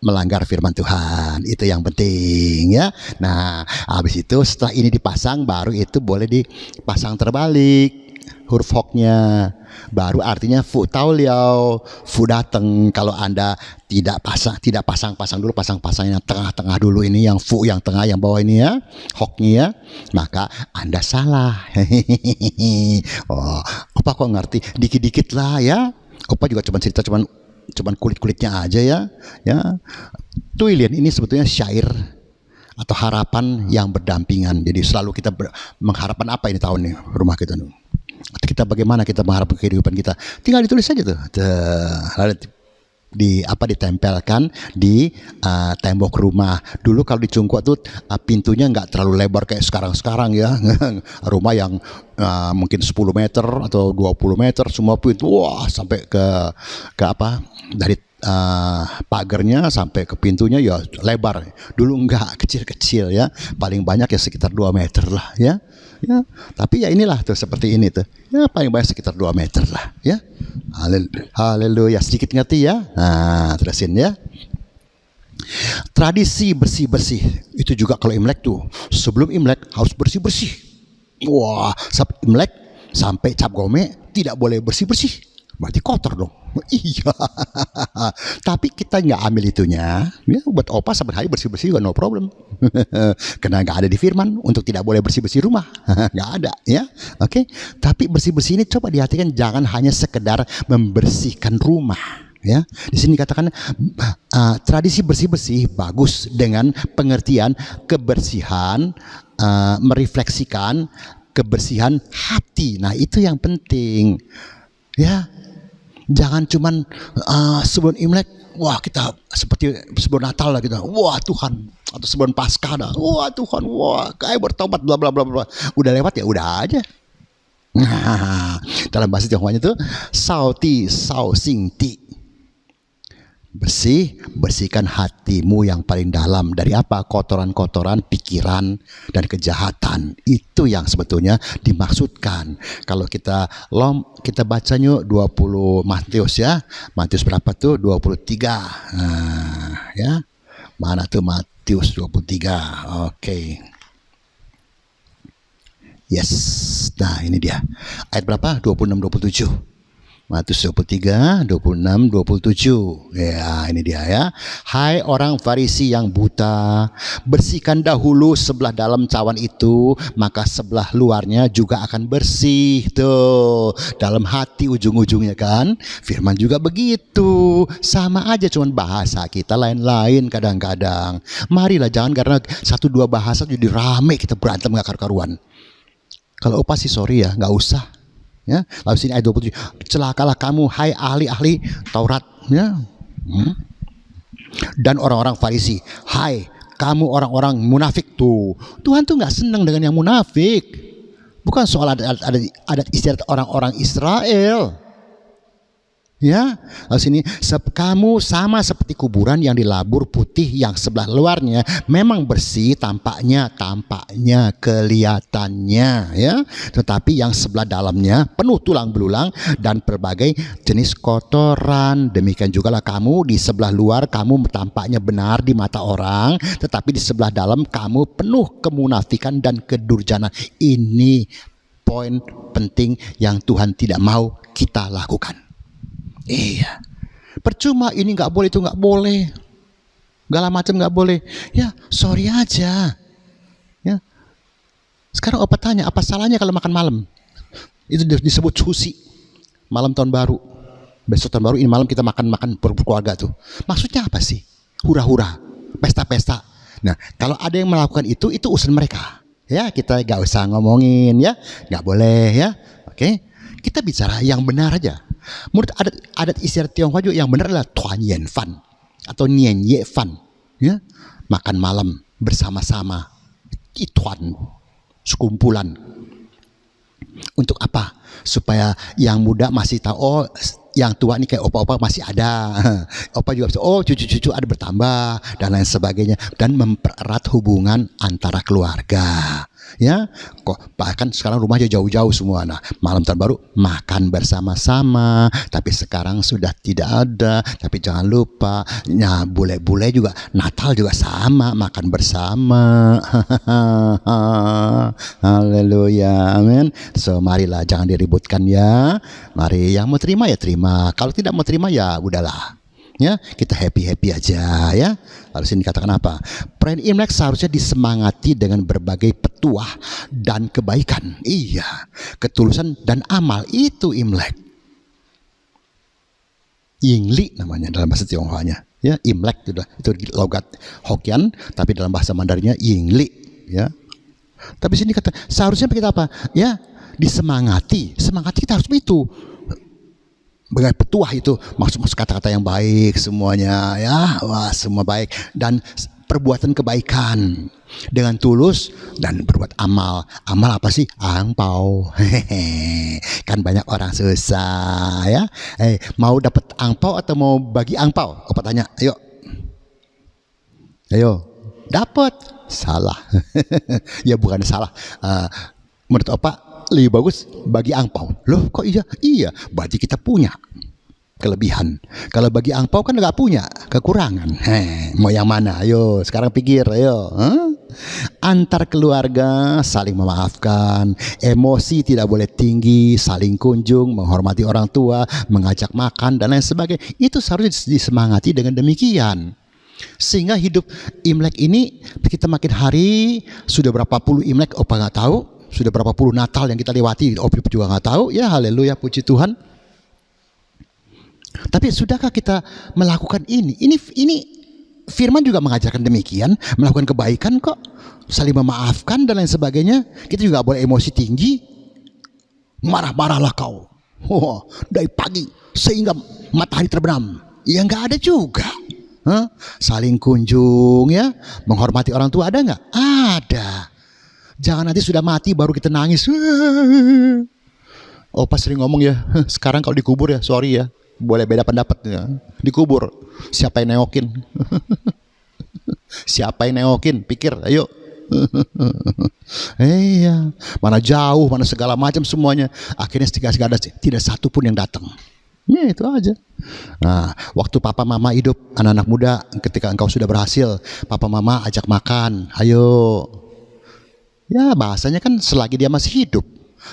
melanggar firman Tuhan. Itu yang penting ya. Nah, habis itu setelah ini dipasang, baru itu boleh dipasang terbalik huruf hoknya. Baru artinya fu tau liao, fu dateng. Kalau Anda tidak pasang dulu, pasang yang tengah-tengah dulu, ini yang fu yang tengah yang bawah ini ya, hoknya ya, maka Anda salah. Oh, Opa kok ngerti dikit-dikit lah ya. Opa juga cuma cerita cuman kulit-kulitnya aja ya. Tuilian ini sebetulnya syair atau harapan yang berdampingan. Jadi selalu kita mengharapkan apa ini tahun nih rumah kita nih. Kita bagaimana kita mengharapkan kehidupan kita, tinggal ditulis saja tuh. Lalu ditempelkan di tembok rumah. Dulu kalau di Cungkuak tuh pintunya nggak terlalu lebar kayak sekarang ya. Rumah yang mungkin 10 meter atau 20 meter semua pintu, wah sampai ke apa, dari pagarnya sampai ke pintunya ya lebar. Dulu enggak, kecil-kecil ya, paling banyak ya sekitar 2 meter lah ya. Tapi ya inilah tuh seperti ini tuh ya, paling banyak sekitar 2 meter lah ya. Haleluya, sedikit ngerti ya. Nah, terusin ya. Tradisi bersih-bersih itu juga kalau Imlek tuh, sebelum Imlek harus bersih-bersih. Wah, Imlek sampai Cap Gome tidak boleh bersih-bersih, berarti kotor dong. Iya. Tapi kita nggak ambil itunya ya, buat Opa saban hari bersih-bersih juga no problem. Karena nggak ada di firman untuk tidak boleh bersih-bersih rumah. Nggak ada ya. Oke. Tapi bersih-bersih ini coba diartikan jangan hanya sekedar membersihkan rumah ya. Di sini dikatakan tradisi bersih-bersih bagus dengan pengertian kebersihan, merefleksikan kebersihan hati. Nah, itu yang penting ya. Jangan cuman sebelum Imlek, wah kita seperti sebelum Natal lah kita, wah Tuhan, atau sebelum Paskah dah, wah Tuhan, wah kayak bertobat bla bla bla bla. Udah lewat ya udah aja. Nah, dalam bahasa Tionghoanya tuh sauti sau sing ti. Bersihkan hatimu yang paling dalam dari apa? Kotoran-kotoran pikiran dan kejahatan. Itu yang sebetulnya dimaksudkan. Kalau kita bacanya 20 Matius ya. Matius berapa tuh? 23. Nah, ya. Mana tuh Matius 23? Oke. Yes. Nah, ini dia. Ayat berapa? 26 27. Matius 23, 26, 27. Ya, ini dia ya. Hai orang Farisi yang buta, bersihkan dahulu sebelah dalam cawan itu, maka sebelah luarnya juga akan bersih. Tuh, dalam hati ujung-ujungnya kan. Firman juga begitu. Sama aja, cuman bahasa kita lain-lain kadang-kadang. Marilah jangan karena 1-2 bahasa jadi rame kita berantem gak karu-karuan. Kalau Opa sih sorry ya, gak usah. Ya, lalu sini ayat 27, celakalah kamu hai ahli-ahli Taurat ya. Dan orang-orang Farisi, hai kamu orang-orang munafik. Tuh Tuhan tuh nggak senang dengan yang munafik. Bukan soal adat istiadat orang-orang Israel ya. Lalu sini kamu sama seperti kuburan yang dilabur putih, yang sebelah luarnya memang bersih tampaknya kelihatannya ya, tetapi yang sebelah dalamnya penuh tulang belulang dan berbagai jenis kotoran. Demikian jugalah kamu, di sebelah luar kamu tampaknya benar di mata orang, tetapi di sebelah dalam kamu penuh kemunafikan dan kedurjanan. Ini poin penting yang Tuhan tidak mau kita lakukan. Iya, percuma ini nggak boleh, itu nggak boleh, segala macam nggak boleh. Ya sorry aja. Ya. Sekarang Opa tanya, apa salahnya kalau makan malam? Itu disebut susi. Malam tahun baru, besok tahun baru, ini malam kita makan berkeluarga tuh. Maksudnya apa sih? Hura-hura, pesta-pesta. Nah, kalau ada yang melakukan itu urusan mereka. Ya, kita nggak usah ngomongin ya, nggak boleh ya. Oke, kita bicara yang benar aja. Menurut adat istiadat Tionghoa juga yang benar adalah Tuan Yen Fan atau Nian Ye Fan ya. Makan malam bersama-sama, ituan sekumpulan. Untuk apa? Supaya yang muda masih tahu, oh yang tua ini kayak opa-opa masih ada. Opa juga bisa, oh cucu-cucu ada bertambah dan lain sebagainya, dan mempererat hubungan antara keluarga. Ya, kok bahkan sekarang rumahnya jauh-jauh semua. Nah, malam tahun baru makan bersama-sama, tapi sekarang sudah tidak ada. Tapi jangan lupa, nah bule-bule juga Natal juga sama, makan bersama. Haleluya, amin. So marilah jangan diributkan ya. Mari yang mau terima ya terima. Kalau tidak mau terima ya udahlah. Ya, kita happy aja ya. Lalu sini dikatakan apa? Perayaan Imlek seharusnya disemangati dengan berbagai petuah dan kebaikan. Iya, ketulusan dan amal itu Imlek. Yingli namanya dalam bahasa Tionghoanya. Ya, Imlek itu logat Hokkien, tapi dalam bahasa Mandarinnya Yingli. Ya, tapi sini kata seharusnya kita apa? Ya, disemangati. Semangati kita harus itu. Bagai petuah itu maksud kata-kata yang baik semuanya ya, wah semua baik dan perbuatan kebaikan dengan tulus dan berbuat amal. Amal apa sih? Angpau. Kan banyak orang susah ya. Mau dapat angpau atau mau bagi angpau? Opa tanya, ayo dapat. Salah. Ya bukan salah. Menurut Opa lebih bagus bagi angpau. Loh kok iya? Iya, berarti kita punya kelebihan. Kalau bagi angpau kan nggak punya, kekurangan. Mau yang mana? Ayo, sekarang pikir, ayo. Antar keluarga saling memaafkan, emosi tidak boleh tinggi, saling kunjung, menghormati orang tua, mengajak makan dan lain sebagainya. Itu seharusnya disemangati dengan demikian. Sehingga hidup Imlek ini kita makin hari, sudah berapa puluh Imlek Opa nggak tahu. Sudah berapa puluh Natal yang kita lewati, Opi juga nggak tahu. Ya haleluya, puji Tuhan. Tapi sudahkah kita melakukan ini? Ini firman juga mengajarkan demikian, melakukan kebaikan kok, saling memaafkan dan lain sebagainya. Kita juga boleh emosi tinggi. Marah-marahlah kau. Dari pagi sehingga matahari terbenam. Ya nggak ada juga. Saling kunjung ya, menghormati orang tua ada nggak? Ada. Jangan nanti sudah mati baru kita nangis. Opa sering ngomong ya, sekarang kalau dikubur ya, sorry ya, boleh beda pendapat ya. Dikubur, siapa yang nengokin? Siapa yang nengokin? Pikir, ayo. Iya, mana jauh, mana segala macam semuanya. Akhirnya tidak satu pun yang datang. Ya itu aja. Nah, waktu papa mama hidup, anak-anak muda, ketika engkau sudah berhasil, papa mama ajak makan, ayo. Ya bahasanya kan selagi dia masih hidup.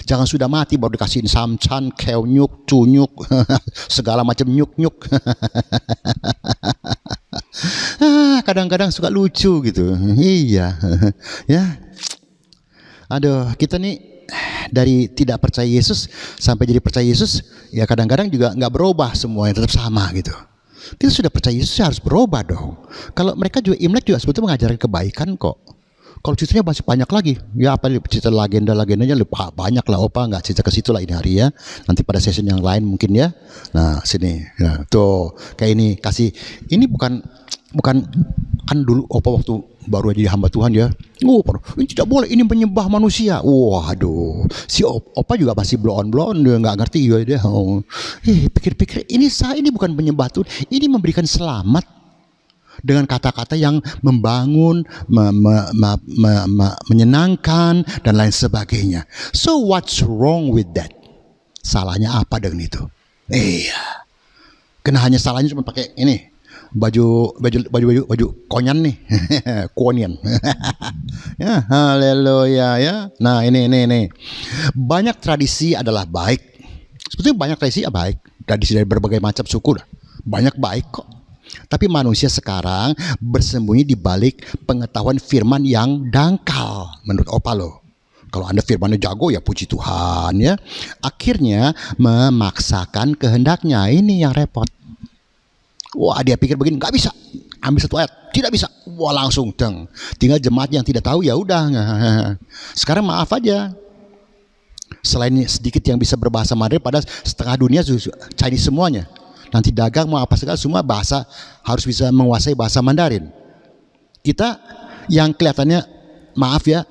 Jangan sudah mati baru dikasihin samcan, keonyuk, cunyuk, segala macam nyuk-nyuk. Kadang-kadang suka lucu gitu. Iya. Ya. Aduh, kita nih dari tidak percaya Yesus sampai jadi percaya Yesus, ya kadang-kadang juga nggak berubah semuanya, tetap sama gitu. Kita sudah percaya Yesus harus berubah dong. Kalau mereka juga Imlek juga sebetulnya mengajarkan kebaikan kok. Kalau ceritanya masih banyak lagi, ya apa cerita legenda-legendanya banyak lah. Opa nggak cerita ke situ lah ini hari ya. Nanti pada sesi yang lain mungkin ya. Nah sini, nah, tuh kayak ini kasih. Ini bukan kan dulu Opa waktu baru jadi hamba Tuhan ya. Ini tidak boleh, ini menyembah manusia. Waduh, si Opa juga masih blow on dia nggak ngerti ya dia. Pikir-pikir ini bukan menyembah Tuhan, ini memberikan selamat. Dengan kata-kata yang membangun, menyenangkan dan lain sebagainya. So what's wrong with that? Salahnya apa dengan itu? Iya. Kena hanya salahnya cuma pakai ini baju konyan nih, konyan. Ya, haleluya ya. Nah ini. Banyak tradisi adalah baik. Sebetulnya banyak tradisi baik. Tradisi dari berbagai macam suku, banyak baik kok. Tapi manusia sekarang bersembunyi di balik pengetahuan firman yang dangkal menurut Opa loh. Kalau Anda firmannya jago ya puji Tuhan ya. Akhirnya memaksakan kehendaknya, ini yang repot. Wah dia pikir begini, nggak bisa. Ambil satu ayat, tidak bisa. Wah langsung deng. Tinggal jemaat yang tidak tahu ya udah. Sekarang maaf aja. Selain sedikit yang bisa berbahasa Mandarin, pada setengah dunia Chinese semuanya. Nanti dagang mau apa segala semua bahasa harus bisa menguasai bahasa Mandarin. Kita yang kelihatannya maaf ya,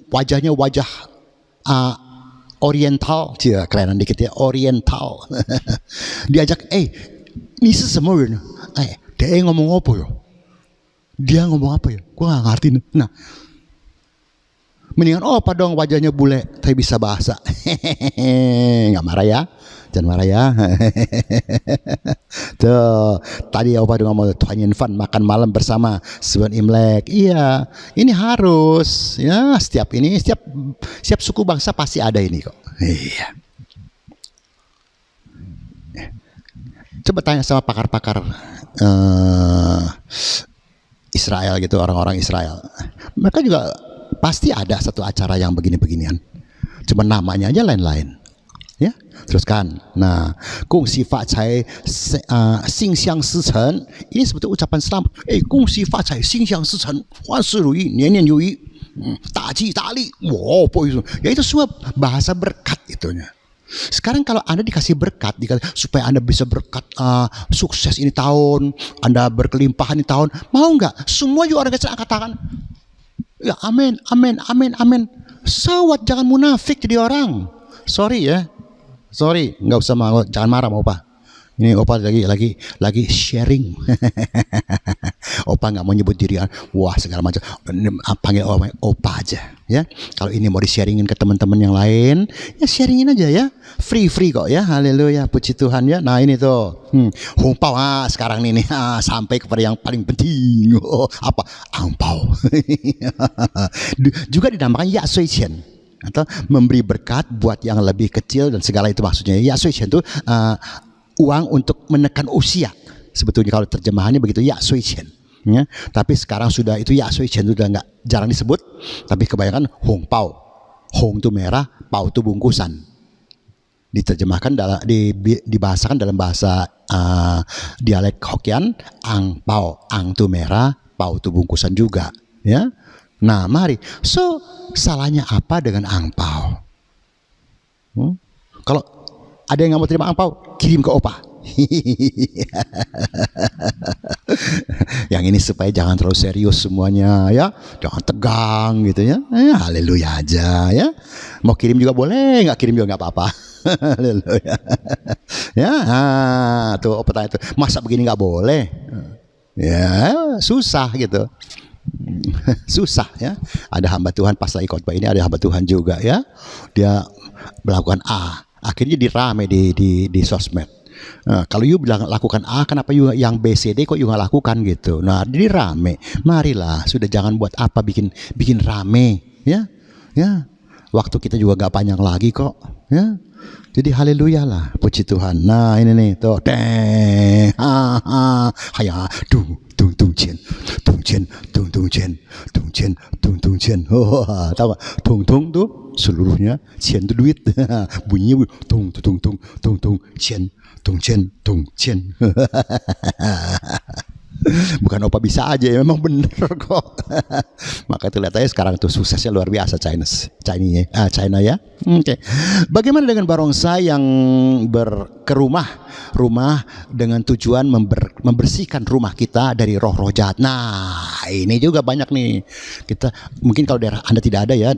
wajahnya wajah Oriental, kerenan dikit ya, Oriental. Diajak, ini semua, dia ngomong apa ya? Dia ngomong apa ya? Gua nggak ngerti. Nah, Mendingan opa dong wajahnya bule tapi bisa bahasa. Nggak marah ya? Jangan marah ya. Tuh, tadi opa udah ngomong Tuhan Fan makan malam bersama sebelum Imlek. Iya, ini harus ya, setiap suku bangsa pasti ada ini kok. Iya. Coba tanya sama pakar-pakar Israel gitu, orang-orang Israel. Mereka juga pasti ada satu acara yang begini-beginian. Cuma namanya aja lain-lain. Ya, teruskan. Nah, Gong Xi Fa Cai Xing Xiang Si Chen. Ini sebetulnya ucapan selamat. Gong Xi Fa Cai Xing Xiang Si Chen. Wan Si Ru Yi, Nian Nian You Yi. Da Ji Da Li. Wow, ya itu semua bahasa berkat itunya. Sekarang kalau Anda dikasih berkat, supaya Anda bisa berkat sukses ini tahun, Anda berkelimpahan ini tahun, mau nggak? Semua juga orang kecil angkat tangan. Ya, amin, amin, amin, amin. So what? Jangan munafik jadi orang. Sorry ya. Sorry, nggak usah jangan marah sama Opa. Ini Opa lagi sharing. Opa nggak mau nyebut diri, wah segala macam. Panggil Opa aja, ya. Kalau ini mau di-sharingin ke teman-teman yang lain, ya sharingin aja ya. Free kok ya. Haleluya, puji Tuhan ya. Nah ini tuh, hongpao sekarang ini sampai kepada yang paling penting. Apa? Angpao. Juga dinamakan ya sui qian, atau memberi berkat buat yang lebih kecil dan segala itu maksudnya. Ya sui qian itu uang untuk menekan usia. Sebetulnya kalau terjemahannya begitu, ya sui qian. Ya, tapi sekarang sudah itu ya sui qian sudah nggak jarang disebut, tapi kebanyakan hong pao. Hong itu merah, pao itu bungkusan. Diterjemahkan dibahasakan dalam bahasa dialek Hokkien, ang pao, ang itu merah, pao itu bungkusan juga, ya. Nah, mari. So, salahnya apa dengan angpau? Kalau ada yang nggak mau terima angpau, kirim ke Opa. Yang ini supaya jangan terlalu serius semuanya ya, jangan tegang gitu ya. Haleluya aja ya. Mau kirim juga boleh, nggak kirim juga nggak apa-apa. Haleluya. Ya, tuh Opa tanya tuh, masa begini nggak boleh? Ya, susah gitu. Susah ya. Ada hamba Tuhan pas lagi khotbah ini, ada hamba Tuhan juga ya. Dia melakukan A, akhirnya dirame di sosmed. Nah, kalau you bilang lakukan A, kenapa you yang B, C, D kok you nggak lakukan gitu? Nah, jadi rame. Marilah, sudah jangan buat apa bikin rame ya. Ya. Waktu kita juga nggak panjang lagi kok ya. Jadi haleluya lah, puji Tuhan. Nah, ini nih tuh. Deng. Haya dung dung dung chen. Dung chen, dung dung chen. Dung chen, dung dung chen. Tahu gak? Dung dung tuh seluruhnya, chen itu duit. Bunyinya dung dung dung dung dung chen. Dung chen, dung chen. Bukan Opa bisa aja ya, memang bener kok. Maka itu lihat aja sekarang tuh suksesnya luar biasa China ya. Oke. Bagaimana dengan barongsai yang ke rumah dengan tujuan membersihkan rumah kita dari roh-roh jahat. Nah, ini juga banyak nih. Kita mungkin kalau daerah Anda tidak ada ya,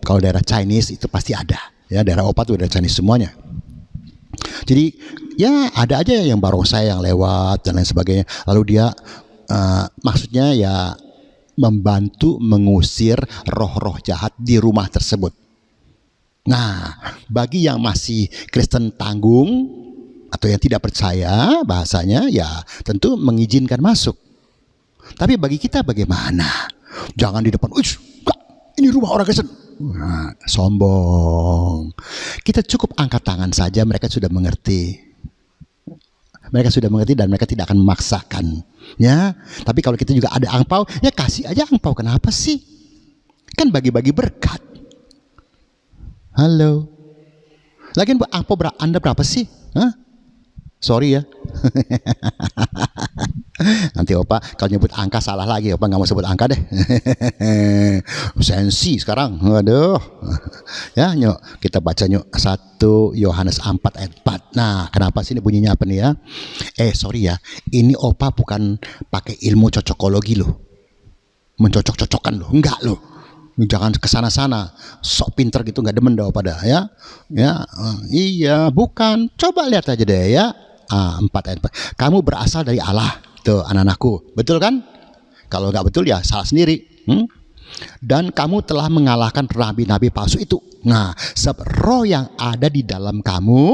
kalau daerah Chinese itu pasti ada. Ya, daerah Opa tuh daerah Chinese semuanya. Jadi ya ada aja yang barongsai yang lewat dan lain sebagainya. Lalu dia maksudnya ya membantu mengusir roh-roh jahat di rumah tersebut. Nah, bagi yang masih Kristen tanggung atau yang tidak percaya bahasanya ya tentu mengizinkan masuk. Tapi bagi kita bagaimana? Jangan di depan, ini rumah orang Kristen. Nah, sombong. Kita cukup angkat tangan saja, mereka sudah mengerti. Mereka sudah mengerti dan mereka tidak akan memaksakan. Ya, tapi kalau kita juga ada angpau, ya kasih aja angpau. Kenapa sih? Kan bagi-bagi berkat. Halo. Lagian angpau Anda berapa sih? Hah? Sorry ya. Nanti Opa kalau nyebut angka salah lagi. Opa nggak mau sebut angka deh. Sensi sekarang. Waduh. Ya, nyok. Kita baca nyok 1 Yohanes 4 ayat 4. Nah, kenapa sih ini bunyinya apa nih ya? Sorry ya. Ini Opa bukan pakai ilmu cocokologi loh. Mencocok-cocokkan loh. Enggak loh. Jangan kesana-sana. Sok pinter gitu, nggak demen dah pada ya. Ya, iya, bukan. Coba lihat aja deh ya. 4 ayat 4. Kamu berasal dari Allah. Tuh anak-anakku, betul kan? Kalau nggak betul ya salah sendiri. Dan kamu telah mengalahkan nabi-nabi palsu itu. Nah, sebab roh yang ada di dalam kamu,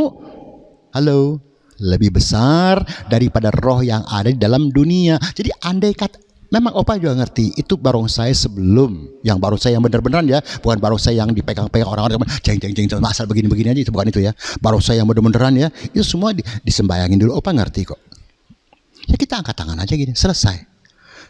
halo, lebih besar daripada roh yang ada di dalam dunia. Jadi andai kata, memang Opa juga ngerti, itu barongsai sebelum, yang barongsai yang benar-beneran ya, bukan barongsai yang dipegang-pegang orang-orang, jeng asal begini-begini aja, itu bukan itu ya. Barongsai yang benar-beneran ya, itu semua disembayangin dulu. Opa ngerti kok. Ya kita angkat tangan aja gini, selesai.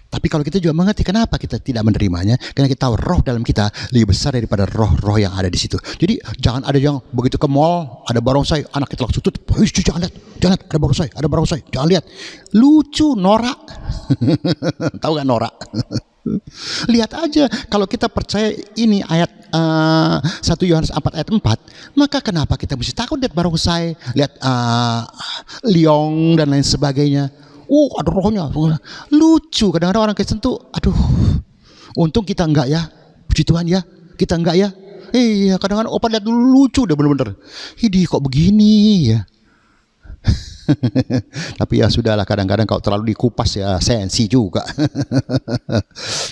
Tapi kalau kita juga mengerti kenapa kita tidak menerimanya, karena kita tahu roh dalam kita lebih besar daripada roh-roh yang ada di situ. Jadi jangan ada yang begitu ke mall, ada barongsai, anak kita langsung tutup. Jangan lihat, ada barongsai, jangan lihat. Lucu, norak. Tahu gak norak? Lihat aja, kalau kita percaya ini ayat 1 Yohanes 4 ayat 4, maka kenapa kita mesti takut lihat barongsai, lihat liong dan lain sebagainya. Ada rohnya. Lucu, kadang-kadang orang Kristen tuh, aduh, untung kita enggak ya, puji Tuhan ya, kita enggak ya. Iya, kadang-kadang Opa lihat dulu lucu udah bener-bener. Hidi kok begini ya. Tapi ya sudahlah, kadang-kadang kalau terlalu dikupas ya sensi juga.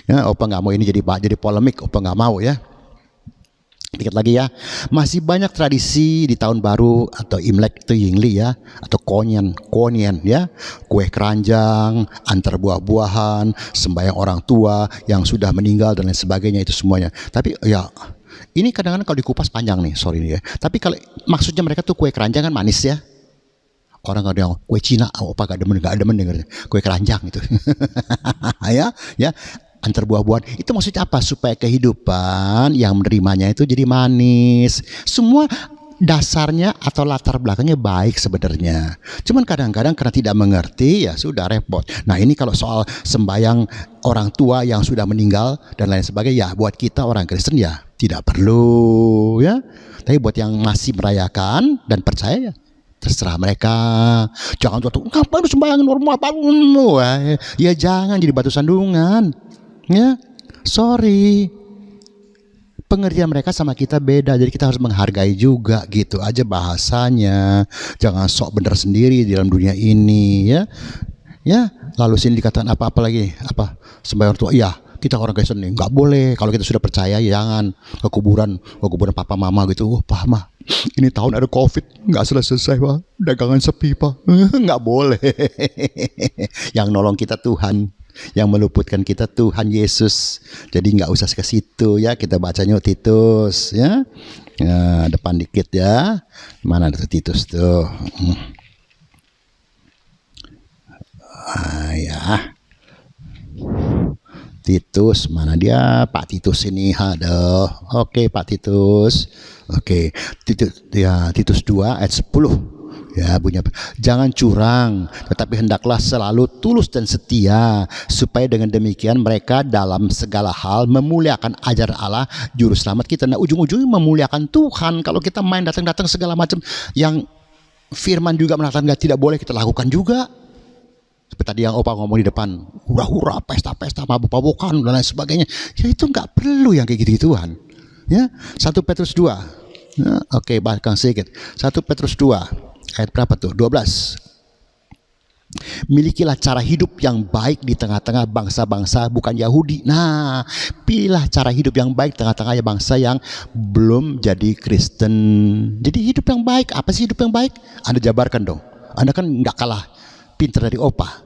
Ya, Opa nggak mau ini jadi polemik, Opa nggak mau ya. Dikit lagi ya, masih banyak tradisi di tahun baru atau Imlek itu Yingli ya, atau Konyen ya, kue keranjang, antar buah-buahan, sembahyang orang tua yang sudah meninggal dan lain sebagainya, itu semuanya. Tapi ya ini kadang-kadang kalau dikupas panjang nih, sorry nih ya. Tapi kalau maksudnya mereka tuh kue keranjang kan manis ya. Orang ada yang kue Cina, Opa gak demen dengernya, kue keranjang itu. ya antar buah-buahan itu maksudnya apa? Supaya kehidupan yang menerimanya itu jadi manis. Semua dasarnya atau latar belakangnya baik sebenarnya. Cuman kadang-kadang karena tidak mengerti ya sudah repot. Nah ini kalau soal sembayang orang tua yang sudah meninggal dan lain sebagainya, ya buat kita orang Kristen ya tidak perlu ya. Tapi buat yang masih merayakan dan percaya ya terserah mereka. Jangan tuh ngapain lu sembayangin normal apa? Ya jangan jadi batu sandungan. Ya, sorry. Pengertian mereka sama kita beda, jadi kita harus menghargai juga, gitu aja bahasanya. Jangan sok bener sendiri di dalam dunia ini, ya. Ya, lalu sini dikatakan apa lagi? Apa? Sembahyang tua, iya. Kita orang Kristen nih, nggak boleh. Kalau kita sudah percaya, ya jangan ke kuburan papa mama gitu. Pak mah, ini tahun ada COVID, nggak selesai pak. Dagangan sepi pak, nggak boleh. Yang nolong kita Tuhan, yang meluputkan kita Tuhan Yesus. Jadi nggak usah ke situ ya. Kita bacanya Titus ya. Nah, depan dikit ya. Mana ada Titus tuh? Ya. Titus, mana dia? Pak Titus ini, aduh. Oke, Pak Titus. Oke, Titus 2 ayat 10. Ya, bunyi apa? Jangan curang, tetapi hendaklah selalu tulus dan setia, supaya dengan demikian mereka dalam segala hal memuliakan ajaran Allah juru selamat kita. Nah, ujung-ujungnya memuliakan Tuhan. Kalau kita main datang-datang segala macam yang firman juga mengatakan tidak boleh kita lakukan juga. Seperti tadi yang Opa ngomong di depan, hura-hura, pesta-pesta, mabuk-mabukan dan lain sebagainya. Ya itu nggak perlu yang kayak gitu-gituan. Ya, 1 Petrus 2. Ya, oke, bahkan sedikit. 1 Petrus 2 ayat berapa tuh? 12. Milikilah cara hidup yang baik di tengah-tengah bangsa-bangsa bukan Yahudi. Nah, pilihlah cara hidup yang baik di tengah-tengah bangsa yang belum jadi Kristen. Jadi hidup yang baik, apa sih hidup yang baik? Anda jabarkan dong. Anda kan nggak kalah pintar dari Opa,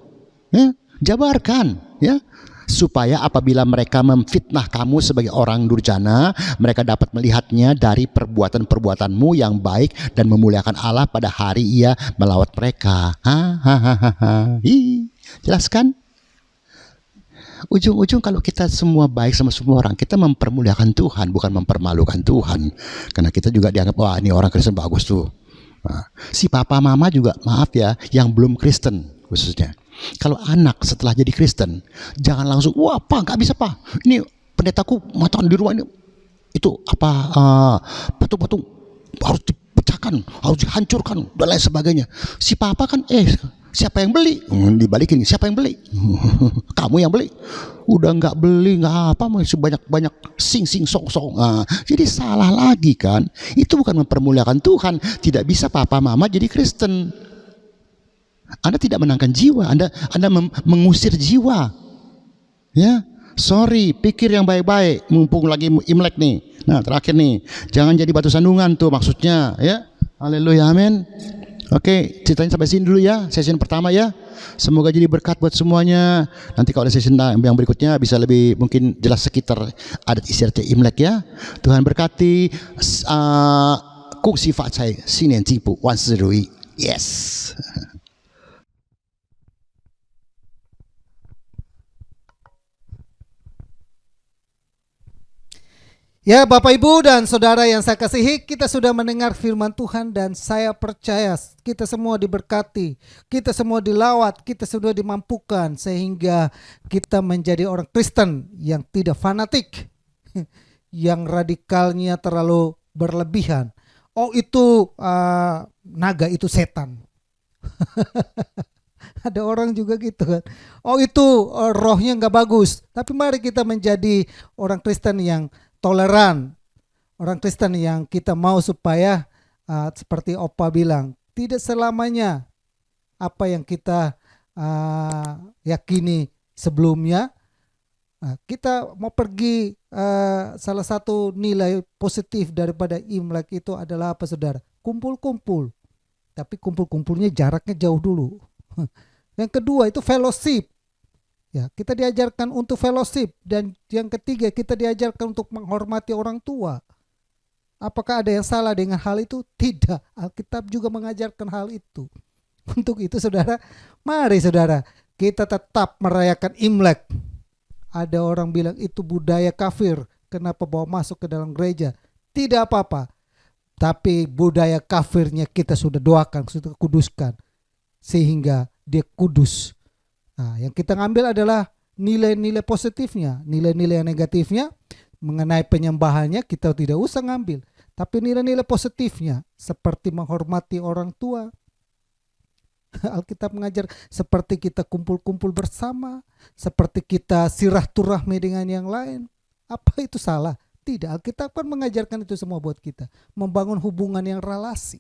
ya, jabarkan, ya, supaya apabila mereka memfitnah kamu sebagai orang durjana, mereka dapat melihatnya dari perbuatan-perbuatanmu yang baik dan memuliakan Allah pada hari Ia melawat mereka. Jelaskan? Ujung-ujung kalau kita semua baik sama semua orang, kita mempermuliakan Tuhan, bukan mempermalukan Tuhan. Karena kita juga dianggap, wah ini orang Kristen bagus tuh. Nah, si papa mama juga maaf ya yang belum Kristen khususnya. Kalau anak setelah jadi Kristen jangan langsung wah pak nggak bisa pak ini pendetaku matakan di rumah ini itu apa patung-patung harus dipecahkan, harus dihancurkan dan lain sebagainya. Si papa kan siapa yang beli? Dibalikin, siapa yang beli? Kamu yang beli. Udah nggak beli, nggak apa, masih banyak sing song. Nah, jadi salah lagi kan? Itu bukan mempermuliakan Tuhan. Tidak bisa papa mama jadi Kristen. Anda tidak menangkan jiwa. Anda mengusir jiwa. Ya, Sorry, pikir yang baik-baik, mumpung lagi Imlek nih. Nah, terakhir nih, jangan jadi batu sandungan tuh maksudnya, ya. Haleluya, amin. Oke, ceritanya sampai sini dulu ya, session pertama ya. Semoga jadi berkat buat semuanya. Nanti kalau ada session yang berikutnya bisa lebih mungkin jelas sekitar adat istiadat Imlek ya. Tuhan berkati. 恭喜发财，新年进步，万事如意。Yes. Ya Bapak Ibu dan Saudara yang saya kasihi, kita sudah mendengar firman Tuhan dan saya percaya kita semua diberkati, kita semua dilawat, kita sudah dimampukan sehingga kita menjadi orang Kristen yang tidak fanatik, yang radikalnya terlalu berlebihan. Oh itu naga, itu setan. Ada orang juga gitu kan. Oh itu rohnya nggak bagus. Tapi mari kita menjadi orang Kristen yang toleran, orang Kristen yang kita mau supaya seperti Opa bilang, tidak selamanya apa yang kita yakini sebelumnya. Kita mau pergi, salah satu nilai positif daripada Imlek itu adalah apa saudara? Kumpul-kumpul. Tapi kumpul-kumpulnya jaraknya jauh dulu. Yang kedua itu fellowship. Ya, kita diajarkan untuk fellowship, dan yang ketiga kita diajarkan untuk menghormati orang tua. Apakah ada yang salah dengan hal itu? Tidak. Alkitab juga mengajarkan hal itu. Untuk itu saudara, mari saudara, kita tetap merayakan Imlek. Ada orang bilang itu budaya kafir, kenapa bawa masuk ke dalam gereja? Tidak apa-apa. Tapi budaya kafirnya kita sudah doakan, sudah kuduskan, sehingga dia kudus. Nah, yang kita ngambil adalah nilai-nilai positifnya, nilai-nilai yang negatifnya mengenai penyembahannya kita tidak usah ngambil. Tapi nilai-nilai positifnya seperti menghormati orang tua. Alkitab mengajar seperti kita kumpul-kumpul bersama, seperti kita silaturahmi dengan yang lain. Apa itu salah? Tidak, Alkitab kan mengajarkan itu semua buat kita. Membangun hubungan yang relasi.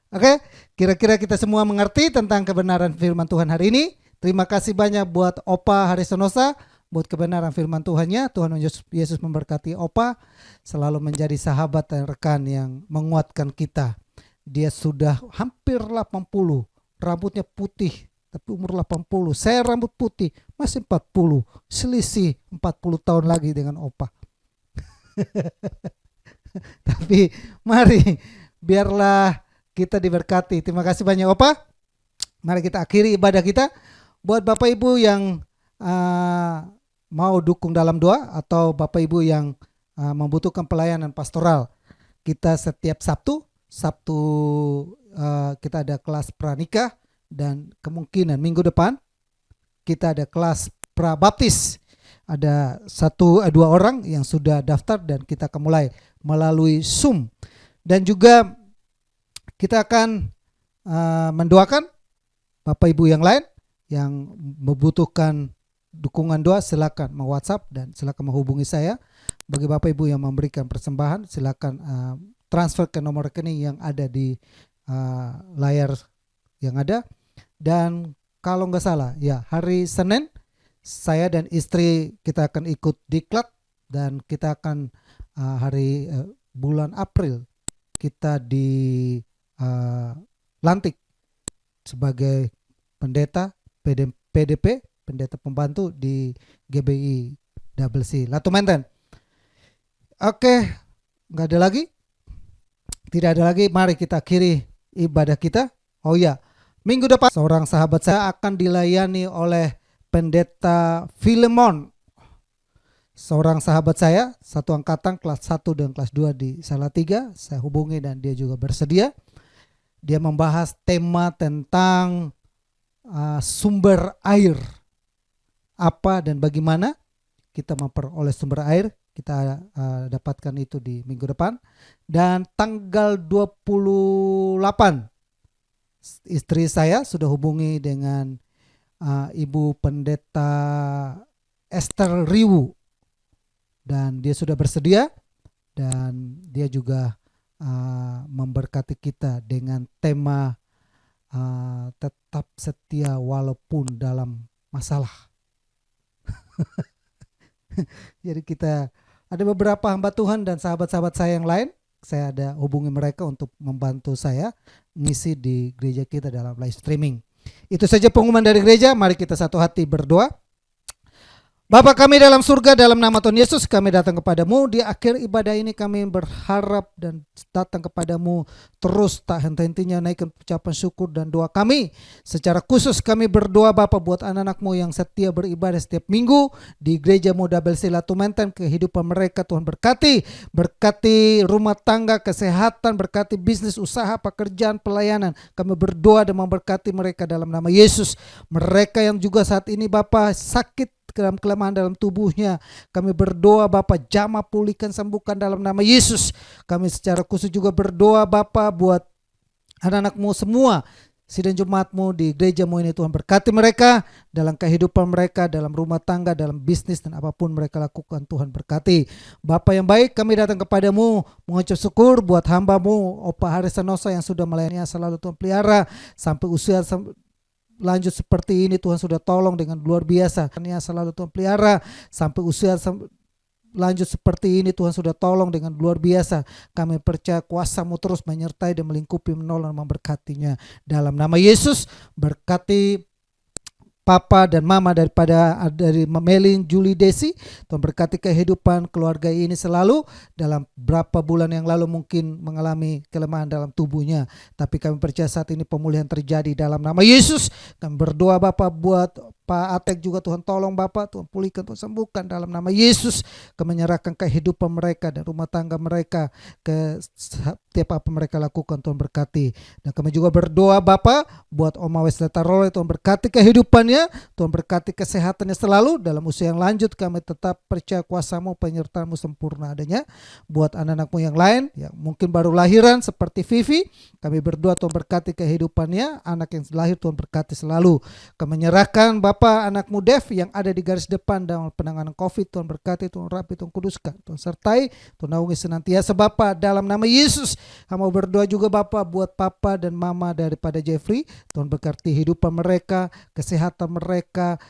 Oke, kira-kira kita semua mengerti tentang kebenaran firman Tuhan hari ini. Terima kasih banyak buat Opa Harisonosa, buat kebenaran firman Tuhannya. Tuhan Yesus memberkati Opa, selalu menjadi sahabat dan rekan yang menguatkan kita. Dia sudah hampir 80, rambutnya putih, tapi umur 80. Saya rambut putih, masih 40, selisih 40 tahun lagi dengan Opa. Tapi mari, biarlah kita diberkati. Terima kasih banyak Opa. Mari kita akhiri ibadah kita. Buat Bapak Ibu yang mau dukung dalam doa, atau Bapak Ibu yang membutuhkan pelayanan pastoral, kita setiap Sabtu kita ada kelas pranikah, dan kemungkinan minggu depan kita ada kelas prabaptis. Ada 1-2 orang yang sudah daftar dan kita akan mulai melalui Zoom. Dan juga kita akan mendoakan Bapak Ibu yang lain yang membutuhkan dukungan doa, silakan WhatsApp dan silakan menghubungi saya. Bagi Bapak Ibu yang memberikan persembahan, silakan transfer ke nomor rekening yang ada di layar yang ada. Dan kalau nggak salah ya, hari Senin saya dan istri kita akan ikut diklat, dan kita akan hari bulan April kita dilantik sebagai pendeta PDP, pendeta pembantu di GBI Double C Latu Menten. Oke, nggak ada lagi? Tidak ada lagi. Mari kita akhiri ibadah kita. Oh ya, minggu depan seorang sahabat saya akan dilayani oleh pendeta Filemon. Seorang sahabat saya, satu angkatan kelas 1 dan kelas 2 di Salatiga. Saya hubungi dan dia juga bersedia. Dia membahas tema tentang sumber air. Apa dan bagaimana kita memperoleh sumber air. Kita dapatkan itu di minggu depan. Dan tanggal 28 istri saya sudah hubungi dengan Ibu Pendeta Esther Riwu, dan dia sudah bersedia, dan dia juga memberkati kita dengan tema tetap setia walaupun dalam masalah. Jadi kita ada beberapa hamba Tuhan dan sahabat-sahabat saya yang lain. Saya ada hubungi mereka untuk membantu saya ngisi di gereja kita dalam live streaming. Itu saja pengumuman dari gereja. Mari kita satu hati berdoa. Bapa kami dalam surga, dalam nama Tuhan Yesus kami datang kepadamu. Di akhir ibadah ini kami berharap dan datang kepadamu terus tak henti-hentinya naikkan ucapan syukur dan doa kami. Secara khusus kami berdoa Bapa buat anak-anakmu yang setia beribadah setiap minggu di gereja-Mu Double Silatu Menten, kehidupan mereka Tuhan berkati. Berkati rumah tangga, kesehatan, berkati bisnis, usaha, pekerjaan, pelayanan. Kami berdoa dan memberkati mereka dalam nama Yesus. Mereka yang juga saat ini Bapa sakit, kelemahan dalam tubuhnya, kami berdoa Bapa jamah, pulihkan, sembuhkan dalam nama Yesus. Kami secara khusus juga berdoa Bapa buat anak-anak-Mu semua, sidang Jemaat-Mu di gereja-Mu ini Tuhan berkati mereka dalam kehidupan mereka, dalam rumah tangga, dalam bisnis dan apapun mereka lakukan Tuhan berkati. Bapa yang baik, kami datang kepadamu mengucap syukur buat hamba-Mu Opa Haris Sanosa yang sudah melayani selalu Tuhan pelihara sampai usia lanjut seperti ini. Tuhan sudah tolong dengan luar biasa. Selalu Tuhan pelihara sampai usia lanjut seperti ini. Tuhan sudah tolong dengan luar biasa. Kami percaya kuasa-Mu terus menyertai dan melingkupi, menolong, memberkatinya. Dalam nama Yesus, berkati Papa dan Mama dari Melin, Julie, Desi. Tuhan berkati kehidupan keluarga ini selalu. Dalam berapa bulan yang lalu mungkin mengalami kelemahan dalam tubuhnya, tapi kami percaya saat ini pemulihan terjadi dalam nama Yesus. Kami berdoa Bapak buat Pak Atek juga, Tuhan tolong Bapak, Tuhan pulihkan, Tuhan sembuhkan dalam nama Yesus. Kami menyerahkan kehidupan mereka dan rumah tangga mereka ke setiap apa mereka lakukan, Tuhan berkati. Dan kami juga berdoa Bapak buat Oma Wesley Tarole, Tuhan berkati kehidupannya, Tuhan berkati kesehatannya selalu. Dalam usia yang lanjut kami tetap percaya kuasa-Mu, penyertaan-Mu sempurna adanya. Buat anak-anak-Mu yang lain yang mungkin baru lahiran seperti Vivi, kami berdoa Tuhan berkati kehidupannya. Anak yang lahir Tuhan berkati selalu. Kami menyerahkan Bapak anak-Mu Dev yang ada di garis depan dalam penanganan COVID, Tuhan berkati, Tuhan rapi, Tuhan kuduskan, Tuhan sertai, Tuhan naungi senantiasa Bapak dalam nama Yesus. Kami berdoa juga Bapak buat Papa dan Mama daripada Jeffrey, Tuhan berkati hidupan mereka, kesehatan mereka,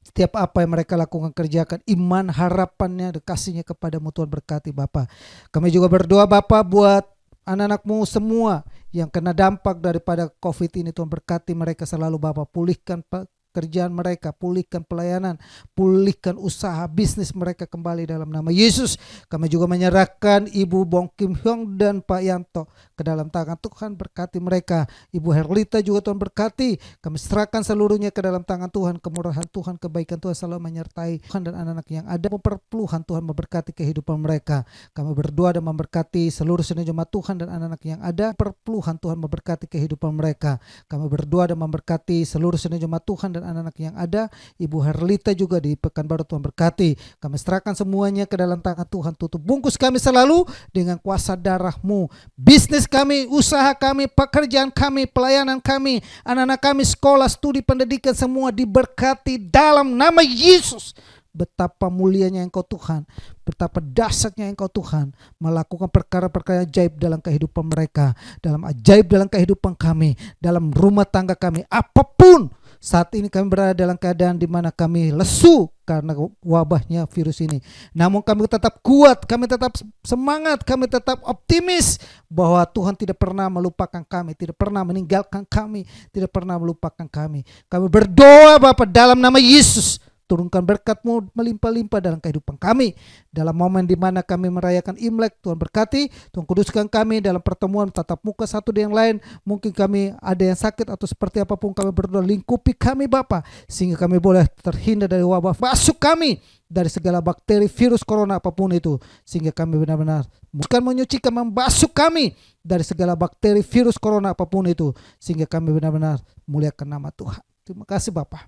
setiap apa yang mereka lakukan kerjakan, iman, harapannya, dan kasihnya kepadamu Tuhan berkati Bapak. Kami juga berdoa Bapak buat anak-anak-Mu semua yang kena dampak daripada COVID ini, Tuhan berkati mereka selalu Bapak. Pulihkan pekerjaan mereka, pulihkan pelayanan, pulihkan usaha bisnis mereka kembali dalam nama Yesus. Kami juga menyerahkan Ibu Bong Kim Hyong dan Pak Yanto ke dalam tangan Tuhan, berkati mereka. Ibu Herlita juga Tuhan berkati. Kami serahkan seluruhnya ke dalam tangan Tuhan. Kemurahan Tuhan, kebaikan Tuhan selalu menyertai Tuhan dan anak-anak yang ada. Perpuluhan Tuhan memberkati kehidupan mereka. Kami berdoa dan memberkati seluruh sidang jemaat Tuhan dan anak-anak yang ada. Perpuluhan Tuhan memberkati kehidupan mereka. Kami berdoa dan memberkati seluruh sidang jemaat Tuhan dan anak-anak yang ada. Ibu Herlita juga di Pekanbaru Tuhan berkati. Kami serahkan semuanya ke dalam tangan Tuhan. Tutup bungkus kami selalu dengan kuasa darah-Mu. Bisnis kami, usaha kami, pekerjaan kami, pelayanan kami, anak-anak kami, sekolah, studi, pendidikan, semua diberkati dalam nama Yesus. Betapa mulianya Engkau Tuhan, betapa dahsyatnya Engkau Tuhan melakukan perkara-perkara ajaib dalam kehidupan mereka, dalam ajaib dalam kehidupan kami, dalam rumah tangga kami, apapun. Saat ini kami berada dalam keadaan di mana kami lesu karena wabahnya virus ini. Namun kami tetap kuat, kami tetap semangat, kami tetap optimis bahwa Tuhan tidak pernah melupakan kami, tidak pernah meninggalkan kami, tidak pernah melupakan kami. Kami berdoa Bapa dalam nama Yesus. Turunkan berkat-Mu melimpah-limpah dalam kehidupan kami. Dalam momen di mana kami merayakan Imlek, Tuhan berkati, Tuhan kuduskan kami dalam pertemuan tatap muka satu dengan yang lain. Mungkin kami ada yang sakit atau seperti apapun, kami berdoa lingkupi kami Bapa, sehingga kami boleh terhindar dari wabah masuk kami, dari segala bakteri, virus, corona apapun itu, sehingga kami benar-benar bukan menyucikan, membasuh kami dari segala bakteri, virus, corona apapun itu, sehingga kami benar-benar muliakan nama Tuhan. Terima kasih Bapa.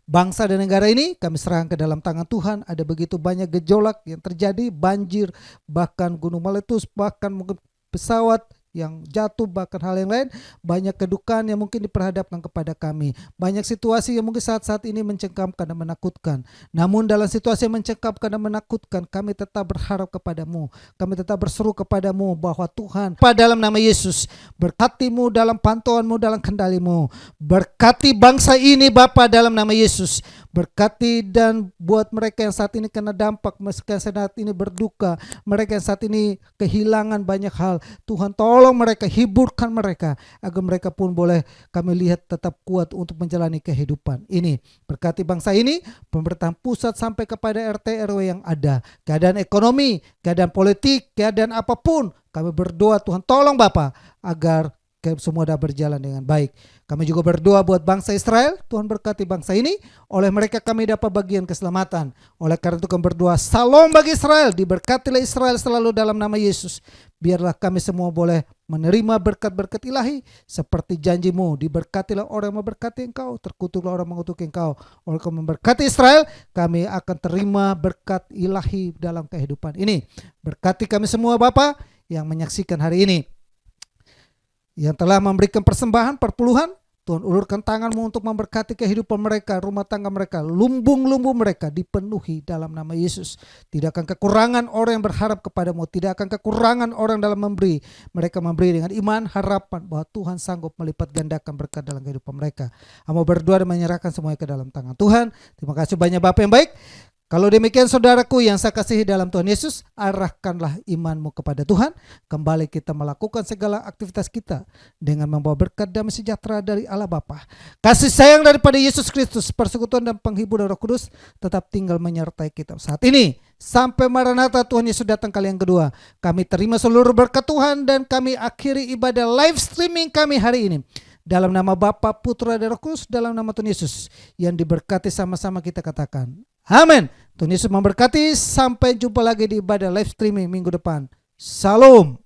Bangsa dan negara ini kami serahkan ke dalam tangan Tuhan. Ada begitu banyak gejolak yang terjadi, banjir, bahkan gunung meletus, bahkan mungkin pesawat yang jatuh, bahkan hal yang lain, banyak kedukaan yang mungkin diperhadapkan kepada kami, banyak situasi yang mungkin saat-saat ini mencengkamkan dan menakutkan. Namun dalam situasi yang mencengkamkan dan menakutkan, kami tetap berharap kepadamu, kami tetap berseru kepadamu bahwa Tuhan, pada dalam nama Yesus, berkati-Mu dalam pantauan-Mu, dalam kendali-Mu, berkati bangsa ini Bapa dalam nama Yesus, berkati dan buat mereka yang saat ini kena dampak, mereka yang saat ini berduka, mereka yang saat ini kehilangan banyak hal, Tuhan tolong mereka, hiburkan mereka, agar mereka pun boleh kami lihat tetap kuat untuk menjalani kehidupan ini. Berkati bangsa ini, pemerintahan pusat sampai kepada RT RW yang ada, keadaan ekonomi, keadaan politik, keadaan apapun, kami berdoa Tuhan tolong Bapa agar semua dapat berjalan dengan baik. Kami juga berdoa buat bangsa Israel, Tuhan berkati bangsa ini, oleh mereka kami dapat bagian keselamatan. Oleh karena itu kami berdoa, salam bagi Israel, diberkatilah Israel selalu dalam nama Yesus. Biarlah kami semua boleh menerima berkat-berkat ilahi seperti janji-Mu, diberkatilah orang yang memberkati Engkau, terkutuklah orang mengutuki Engkau. Oleh Kau memberkati Israel, kami akan terima berkat ilahi dalam kehidupan ini. Berkati kami semua Bapa yang menyaksikan hari ini, yang telah memberikan persembahan perpuluhan, Tuhan ulurkan tangan-Mu untuk memberkati kehidupan mereka, rumah tangga mereka, lumbung-lumbung mereka dipenuhi dalam nama Yesus. Tidak akan kekurangan orang yang berharap kepadamu, tidak akan kekurangan orang dalam memberi. Mereka memberi dengan iman, harapan bahwa Tuhan sanggup melipat gandakan berkat dalam kehidupan mereka. Hamba berdoa dan menyerahkan semuanya ke dalam tangan Tuhan. Terima kasih banyak Bapa yang baik. Kalau demikian saudaraku yang saya kasihi dalam Tuhan Yesus, arahkanlah imanmu kepada Tuhan. Kembali kita melakukan segala aktivitas kita dengan membawa berkat damai sejahtera dari Allah Bapa, kasih sayang daripada Yesus Kristus, persekutuan dan penghiburan Roh Kudus tetap tinggal menyertai kita saat ini sampai Maranatha Tuhan Yesus datang kali yang kedua. Kami terima seluruh berkat Tuhan dan kami akhiri ibadah live streaming kami hari ini. Dalam nama Bapa, Putra dan Roh Kudus, dalam nama Tuhan Yesus yang diberkati, sama-sama kita katakan amin. Tuhan Yesus memberkati. Sampai jumpa lagi di ibadah live streaming minggu depan. Salam.